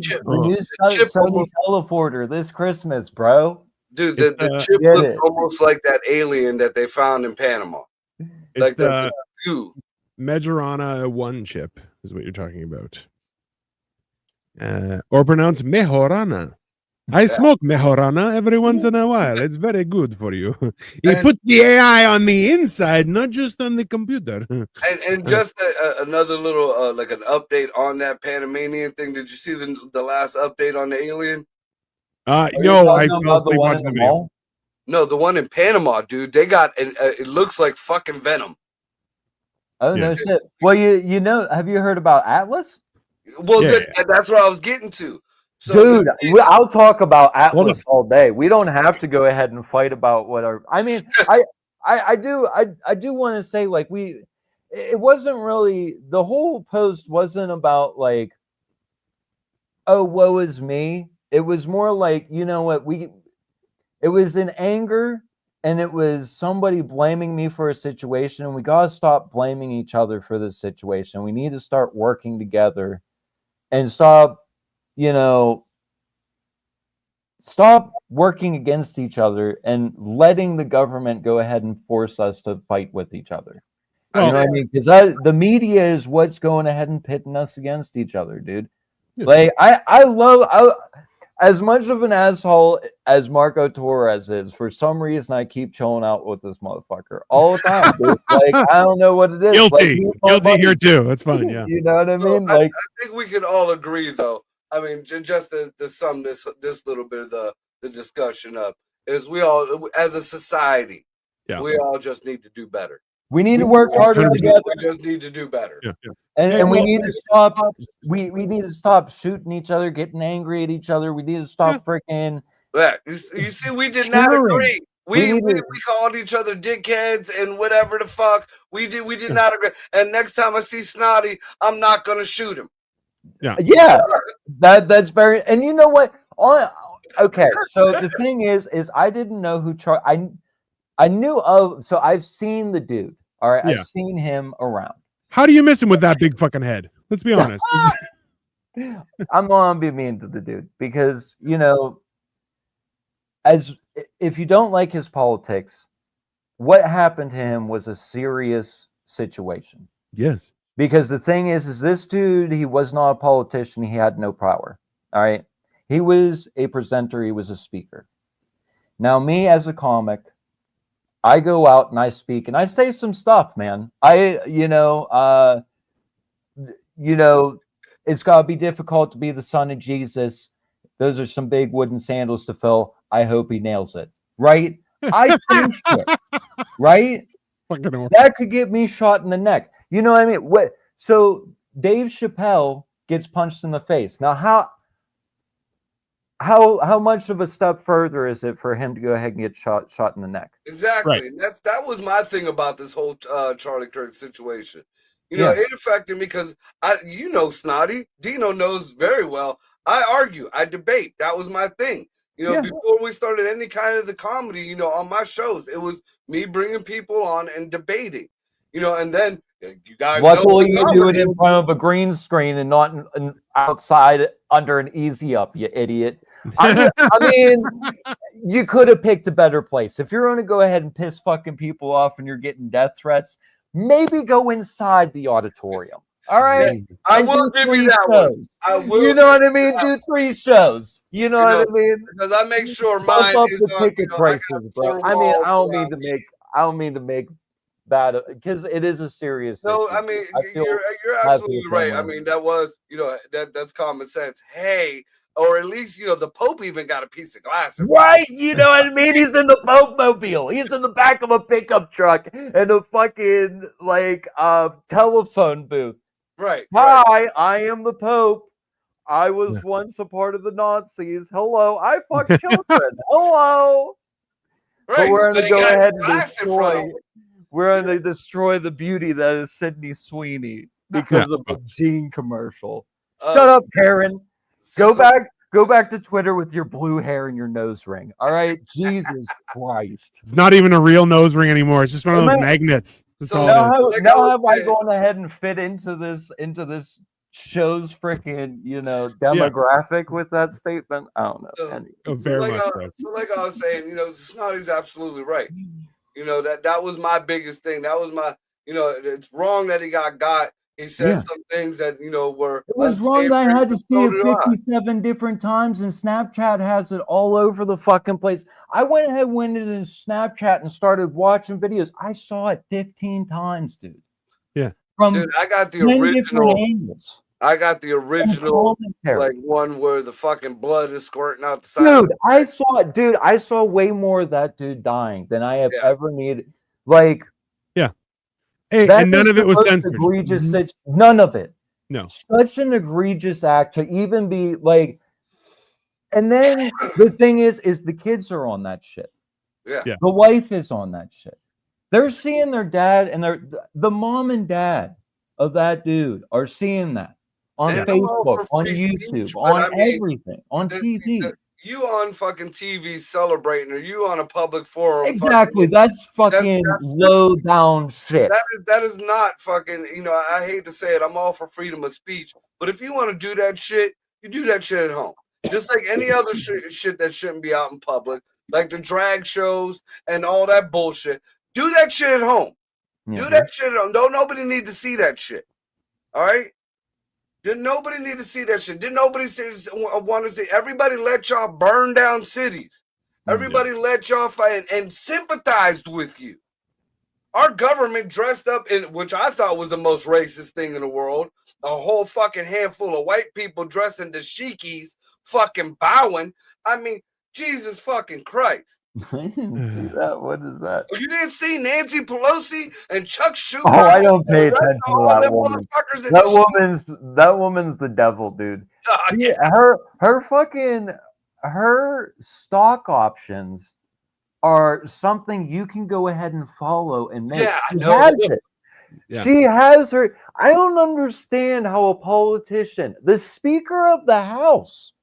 Sony teleporter this Christmas, bro. Dude, the chip looks almost like that alien that they found in Panama. It's like the Majorana 1 chip is what you're talking about. or pronounced mejorana. I smoke mejorana every once in a while. It's very good for you. You And- put the AI on the inside, not just on the computer. And just another little like an update on that Panamanian thing. Did you see the last update on the alien? No, I fell asleep watching the video. mall. No, the one in Panama, dude. They got it looks like fucking Venom. Oh Yeah. no shit. Well, you know, have you heard about Atlas? Well, Yeah. that's what I was getting to. So Dude, this- I'll talk about Hold Atlas all day. We don't have to go ahead and fight about what our. I mean, I do want to say like it wasn't really the whole post wasn't about like, oh woe is me. It was more like, you know what, it was in anger and it was somebody blaming me for a situation, and we gotta stop blaming each other for this situation. We need to start working together and stop, you know, stop working against each other and letting the government go ahead and force us to fight with each other. You know what I mean? Because the media is what's going ahead and pitting us against each other, dude. Yeah. Like I as much of an asshole as Marco Torres is, for some reason I keep chilling out with this motherfucker all the time, dude. Like I don't know what it is. Like, Guilty. he's my Guilty buddy. here too. That's fine. Yeah. You know what I So, mean? I Like think we can all agree, though. I mean, just to sum this little bit of the discussion up, is we all, as a society, Yeah. we all just need to do better. we need to work harder 100%. together. We just need to do better. Yeah. Yeah. And we well, need to stop. We need to stop shooting each other, getting angry at each other. We need to stop freaking. Yeah, you see, we did not Cheering. agree. We We need to- called each other dickheads and whatever the fuck. We did not agree. And next time I see Snotty, I'm not gonna shoot him. Yeah, that's very. And you know what? Okay, so the thing is I didn't know who I knew of. So I've seen the dude. All right, Yeah. I've seen him around. How do you miss him with that big fucking head? Let's be honest. I'm gonna be mean to the dude because, you know, as if you don't like his politics, what happened to him was a serious situation. Yes. Because the thing is this dude, he was not a politician. He had no power. All right. He was a presenter. He was a speaker. Now, me as a comic, I go out and I speak and I say some stuff, man. It's got to be difficult to be the son of Jesus. Those are some big wooden sandals to fill. I hope he nails it. Right? I say shit. Right? Fucking awesome. That could get me shot in the neck. You know what I mean? What? So Dave Chappelle gets punched in the face. Now, how much of a step further is it for him to go ahead and get shot in the neck? Exactly. Right. And that was my thing about this whole Charlie Kirk situation. You know, it affected me because Snotty, Dino knows very well. I argue, I debate. That was my thing. You know, before we started any kind of the comedy, you know, on my shows, it was me bringing people on and debating. You know, and then you guys. Luckily, you do it in front of a green screen and not outside under an easy up, you idiot. I mean, you could have picked a better place. If you're going to go ahead and piss fucking people off and you're getting death threats, maybe go inside the auditorium. All right. I And will do give 3 you that one. shows. I will. You know what I mean? Do 3 shows. You know what I mean? Because I make sure Bump mine up is the on, ticket you know, prices, bro. I mean, I don't mean to me. make that because it is a serious. No, issue. I mean, feel you're happy absolutely with right. that I mean, that was, you know, that's common sense. Hey, or at least, you know, the Pope even got a piece of glass. Right, you know what I mean? He's in the Pope mobile. He's in the back of a pickup truck and a fucking telephone booth. Right. Hi, I am the Pope. I was once a part of the Nazis. Hello, I fuck children. Hello. Right. But we're But gonna he go got ahead his and glass in front of destroy. him. We're gonna destroy the beauty that is Sydney Sweeney because of the Gene commercial. Shut up, Karen. Go back to Twitter with your blue hair and your nose ring. All right, Jesus Christ. It's not even a real nose ring anymore. It's just one of those magnets. That's So all now it is. Now, Like now I have was I saying- gone ahead and fit into this show's freaking demographic with that statement? I don't know. So- Anyway. Oh, very like much I, so. so like I was saying, you know, Snotty's absolutely right. You know, that was my biggest thing. That was my, you know, it's wrong that he got. He said Yeah. some things that were. It was wrong. I had to see So it did I. 57 different times, and Snapchat has it all over the fucking place. I went into Snapchat and started watching videos. I saw it 15 times, dude. Yeah. From Dude, I got the 10 different original. angles. I got the and original, commentary. like one where the fucking blood is squirting out the side. Dude, I saw way more of that dude dying than I have Yeah. ever needed. Like, Hey, that and none is of it the was most censored. Egregious, Mhm. none of it. No. Such an egregious act to even be like. And then the thing is the kids are on that shit. Yeah. Yeah. The wife is on that shit. They're seeing their dad, and the mom and dad of that dude are seeing that on And I'm all Facebook, for on free YouTube, speech, but on I mean, everything, on TV. You on fucking TV celebrating, or you on a public forum? Exactly. fucking- That's fucking that's- low down shit. that is not fucking. I hate to say it. I'm all for freedom of speech, but if you want to do that shit, you do that shit at home. Just like any other shit that shouldn't be out in public, like the drag shows and all that bullshit. Do that shit at home. Yeah. Do that shit at home. Don't nobody need to see that shit. All right. Didn't nobody need to see that shit? Didn't nobody want to see? Everybody let y'all burn down cities. Everybody let y'all fight and sympathized with you. Our government dressed up in, which I thought was the most racist thing in the world, a whole fucking handful of white people dressed in dashikis, fucking bowing. I mean, Jesus fucking Christ. I didn't see that. What is that? You didn't see Nancy Pelosi and Chuck Schumer? Oh, I don't pay and the rest attention of to all that them woman. motherfuckers in That woman's the devil, dude. yeah. Her stock options are something you can go ahead and follow and make. Yeah, I She know. has it. Yeah. She has her. I don't understand how a politician, the Speaker of the House,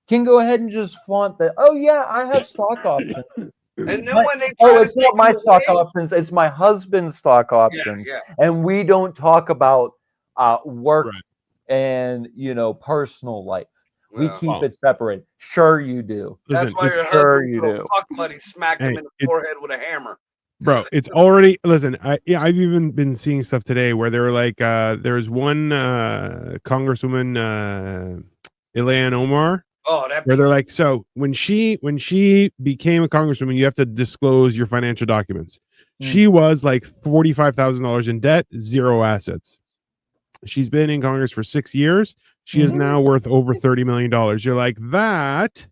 can go ahead and just flaunt that. Oh yeah, I have stock options. And then But- when they try Oh, to it's not take my it stock away- options. It's my husband's stock options. Yeah, And we don't talk about work Right. and personal life. We yeah. keep Well. it separated. Sure, you do. Listen, That's why it's, your sure husband you threw a do. fuck buddy smacked him Hey, in the it's- forehead with a hammer. bro, it's already. Listen, I've even been seeing stuff today where they were like, there's one Congresswoman, Ilhan Omar, Oh, that where they're piece- like, so when she became a congresswoman, you have to disclose your financial documents. Mm. She was like $45,000 in debt, zero assets. She's been in Congress for 6 years. She is Mhm. now worth over $30 million. You're like, that,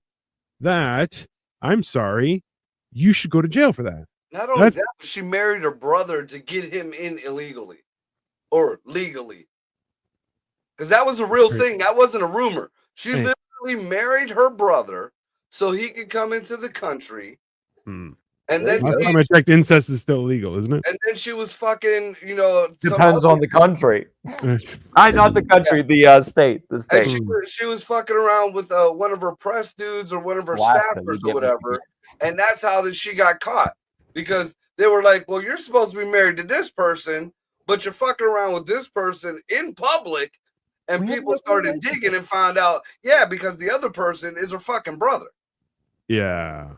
I'm sorry, you should go to jail for that. Not only that's- that, but she married her brother to get him in illegally or legally. Because that was a real Right. thing. That wasn't a rumor. She Hey. literally married her brother so he could come into the country. Hmm. And then, Last time I checked, incest is still illegal, isn't it? and then she was fucking, some Depends other- on the country. Not the country, the state. The And state. she was fucking around with one of her press dudes or one of her Alaska, staffers you or get whatever. And that's how that she got caught. Because they were like, well, you're supposed to be married to this person, but you're fucking around with this person in public. And We have people no started relationship. digging and found out, yeah, because the other person is her fucking brother. Yeah.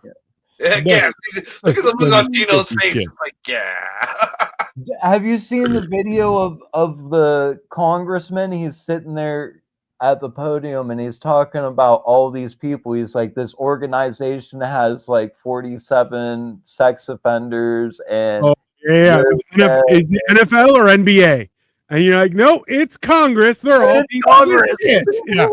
Yeah, Yeah. look at the look on Dino's Shit. face. It's like, yeah. Have you seen the video of the congressman? He's sitting there at the podium and he's talking about all these people. He's like, this organization has like 47 sex offenders and Oh, Yeah. Yeah. Is it NFL or NBA? And you're like, no, it's Congress. They're all It's pieces of Congress. shit. Yeah.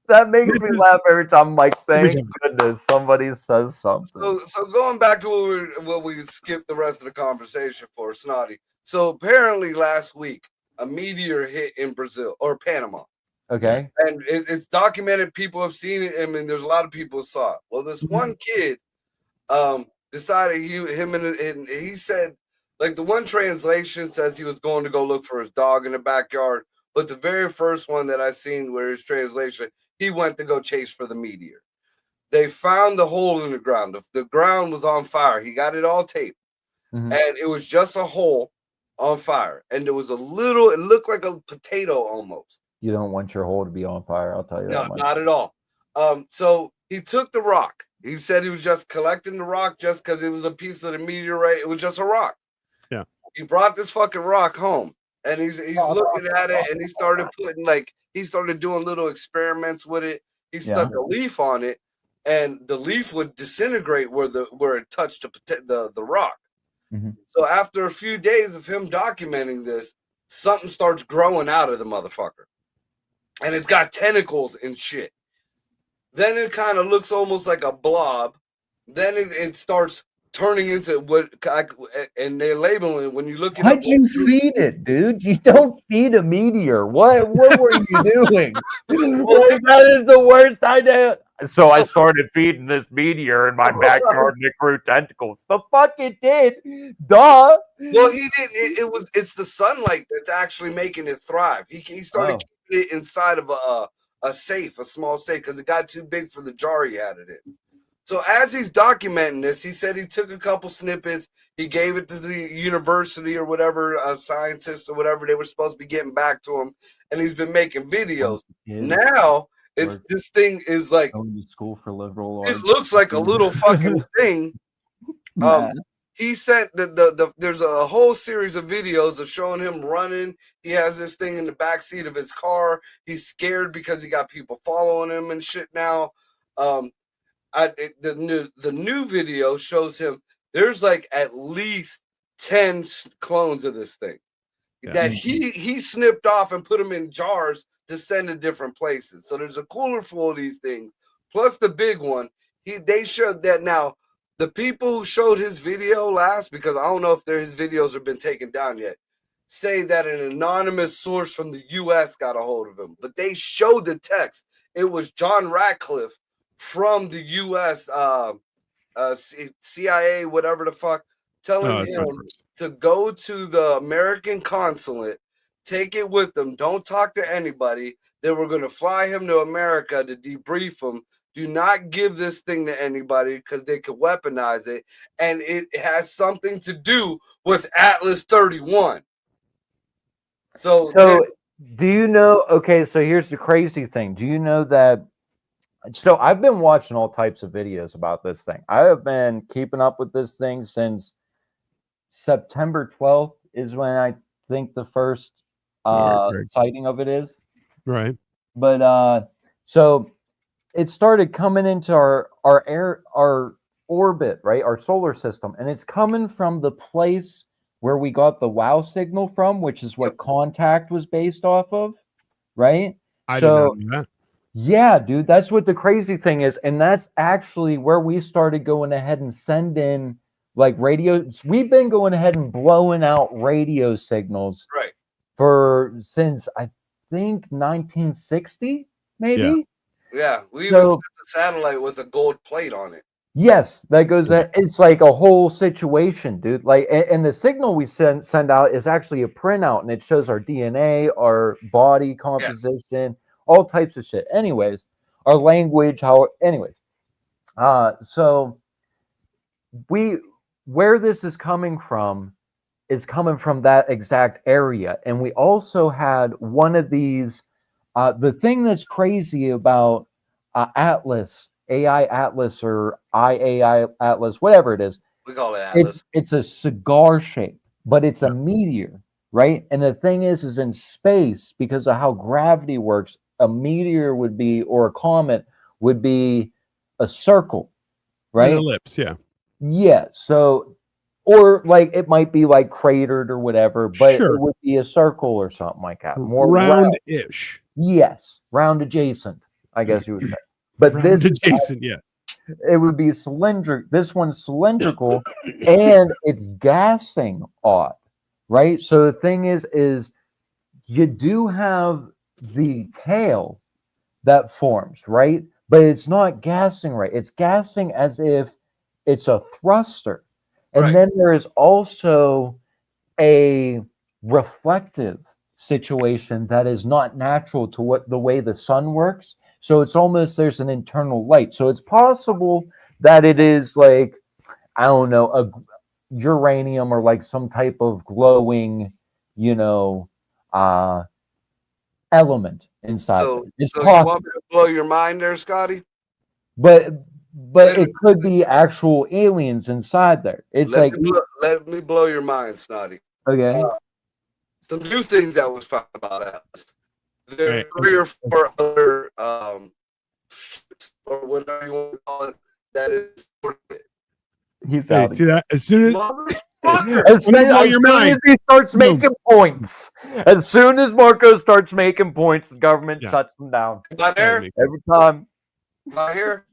That makes This me is- laugh every time. I'm like, Every thank time. goodness somebody says something. So going back to what we skipped the rest of the conversation for, Snotty. So apparently last week, a meteor hit in Brazil or Panama. Okay. And it's documented. People have seen it. I mean, there's a lot of people who saw it. Well, this one kid decided he said, like, the one translation says he was going to go look for his dog in the backyard. But the very first one that I seen where his translation, he went to go chase for the meteor. They found the hole in the ground. The ground was on fire. He got it all taped. Mhm. And it was just a hole on fire. And there was it looked like a potato almost. You don't want your hole to be on fire. I'll tell you No, that much. not at all. So he took the rock. He said he was just collecting the rock just because it was a piece of the meteorite. It was just a rock. Yeah. He brought this fucking rock home. and he's looking at it, and he started doing little experiments with it. He stuck a leaf on it, and the leaf would disintegrate where it touched the rock. Mm-hmm. So after a few days of him documenting this, something starts growing out of the motherfucker, and it's got tentacles and shit. Then it kind of looks almost like a blob. Then it starts turning into and they're labeling it when you look at Why'd you feed it, dude? You don't feed a meteor. What were you doing? That is the worst idea. So I started feeding this meteor in my backyard and it grew tentacles. The fuck it did. Duh. Well, he didn't. It's the sunlight that's actually making it thrive. He started keeping it inside of a safe, a small safe, because it got too big for the jar he had it in. So as he's documenting this, he said he took a couple snippets, he gave it to the university or whatever, scientists or whatever, they were supposed to be getting back to him, and he's been making videos. Now this thing is like going to school for liberal it arts. looks like a little fucking thing. He sent there's a whole series of videos of showing him running. He has this thing in the back seat of his car. He's scared because he got people following him and shit now. The new video shows him there's like at least 10 clones of this thing that he snipped off and put them in jars to send to different places. So there's a cooler full of these things, plus the big one. They showed that now. The people who showed his video last, because I don't know if his videos have been taken down yet, say that an anonymous source from the U.S. got a hold of him. But they showed the text. It was John Ratcliffe from the U.S. CIA, whatever the fuck, telling him to go to the American consulate, take it with them, don't talk to anybody. They were going to fly him to America to debrief him. Do not give this thing to anybody because they could weaponize it. And it has something to do with Atlas 31. So do you know? Okay, so here's the crazy thing. Do you know that? So I've been watching all types of videos about this thing. I have been keeping up with this thing since September 12th is when I think the first sighting of it is. Right. But so it started coming into our orbit, right? Our solar system. And it's coming from the place where we got the WOW signal from, which is what Contact was based off of, right? I did not know that. Yeah, dude, that's what the crazy thing is. And that's actually where we started going ahead and sending like radio. We've been going ahead and blowing out radio signals since I think 1960, maybe. Yeah, we even sent the satellite with a gold plate on it. Yes, that goes. It's like a whole situation, dude. Like, and the signal we send out is actually a printout, and it shows our DNA, our body composition, all types of shit. Anyways, our language, so where this is coming from that exact area, and we also had one of these. The thing that's crazy about Atlas, AI Atlas or IAI Atlas, whatever it is, we call it Atlas. It's a cigar shape, but it's a meteor, right? And the thing is in space, because of how gravity works, a meteor would be, or a comet would be a circle, right? An ellipse, yeah. Yeah. So, or like it might be like cratered or whatever, but it would be a circle or something like that. More round-ish. Yes, round adjacent, I guess you would say. But round this adjacent, it would be cylindrical. This one's cylindrical, and it's gassing odd, right? So the thing is you do have the tail that forms, right? But it's not gassing right. It's gassing as if it's a thruster. And then there is also a reflective situation that is not natural to the way the sun works. So it's almost, there's an internal light. So it's possible that it is like, I don't know, a uranium or like some type of glowing, element inside. So it's you want me to blow your mind there, Scotty? But it could be actual aliens inside there. It's let me blow your mind, Snotty. Okay. some new things that was found about Atlas. There Right. are 3 or 4 other or whatever you want to call it that is He's Hey, out. see that? As soon as motherfucker. As soon, blow as your soon mind. as he starts No. making points, as soon as Marco starts making points, the government Yeah. shuts them down Not there, every time. not here.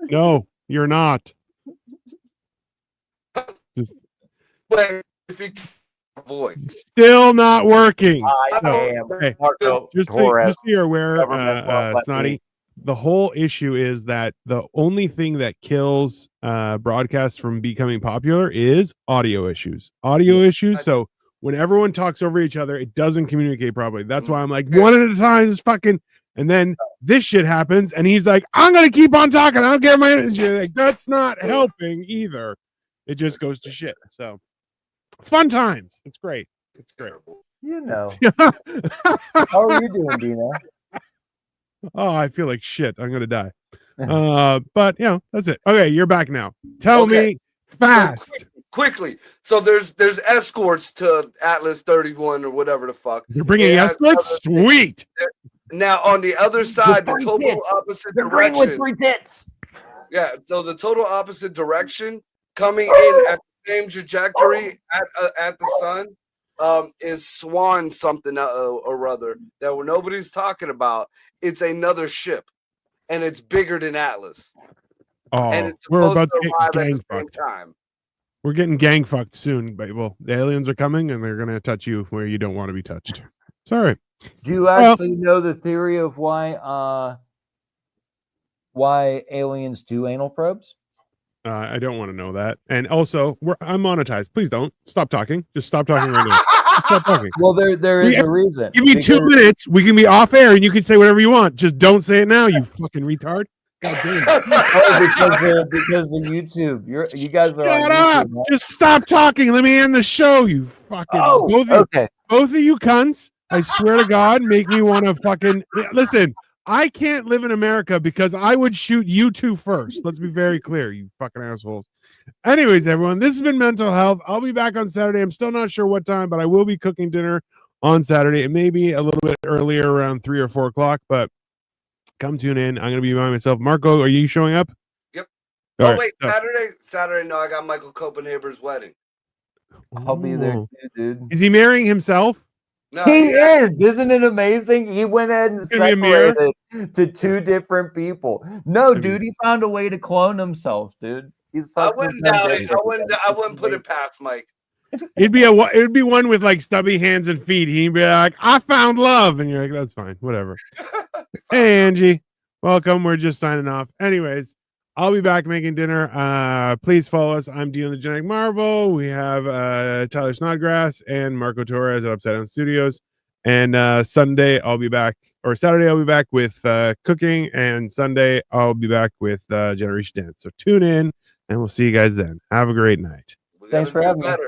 no, you're not. But if you voice, Still not working. I No. am Hey, Marco just so Torres. you're aware, Government won't let Snotty, me. the whole issue is that the only thing that kills broadcasts from becoming popular is audio issues. Audio issues. So when everyone talks over each other, it doesn't communicate properly. That's why I'm like, one at a time, just fucking. And then this shit happens, and he's like, I'm gonna keep on talking. I don't care my energy. Like, that's not helping either. It just goes to shit. So fun times. It's great. It's great. You know. How are you doing, Dina? Oh, I feel like shit. I'm gonna die. But you know, that's it. Okay, you're back now. Tell Okay. me fast. quickly. So there's escorts to Atlas 31 or whatever the fuck. You're bringing It has escorts? other things. Sweet. Now on the other side, the three total tits. opposite The green with direction. 3 tits. Yeah, so the total opposite direction coming in at the same trajectory at the sun is Swan something or other that nobody's talking about. It's another ship, and it's bigger than Atlas, Oh, and it's we're supposed about to to arrive get at gang the same fucked. time. We're getting gang fucked soon, but well, the aliens are coming and they're gonna touch you where you don't want to be touched. Sorry. Do you actually know the theory of why aliens do anal probes? I don't want to know that. And also, I'm monetized. Please don't stop talking. Just stop talking right now. Just stop talking. Well, there is a reason. Give me 2 Because- minutes. We can be off air and you can say whatever you want. Just don't say it now, you fucking retard. God damn. Oh, because of YouTube. You guys are Shut on up. YouTube, right? Just stop talking. Let me end the show, you fucking Oh, okay. both of you cunts. I swear to God, make me want to fucking listen. I can't live in America because I would shoot you two first. Let's be very clear, you fucking assholes. Anyways, everyone, this has been Mental Health. I'll be back on Saturday. I'm still not sure what time, but I will be cooking dinner on Saturday. It may be a little bit earlier, around 3 or 4 o'clock, but come tune in. I'm going to be by myself. Marco, are you showing up? Yep. All Oh right, wait, so- Saturday. No, I got Michael Copenhaver's wedding. I'll be there Oh. too, dude. Is he marrying himself? No, He yeah. is. Isn't it amazing? He went ahead and gonna be a mirror? separated to 2 different people. No, mean- dude, he found a way to clone himself, dude. He's I wouldn't doubt it. I wouldn't put it past Mike. It'd be one with like stubby hands and feet. He'd be like, "I found love," and you're like, "That's fine, whatever." Hey, Angie, welcome. We're just signing off. Anyways, I'll be back making dinner. Please follow us. I'm Dean the Genetic Marvel. We have Tyler Snodgrass and Marco Torres at Upside Down Studios. And Saturday I'll be back with cooking, and Sunday I'll be back with Generation Dance. So tune in, and we'll see you guys then. Have a great night. We Thanks gotta for do having me. better.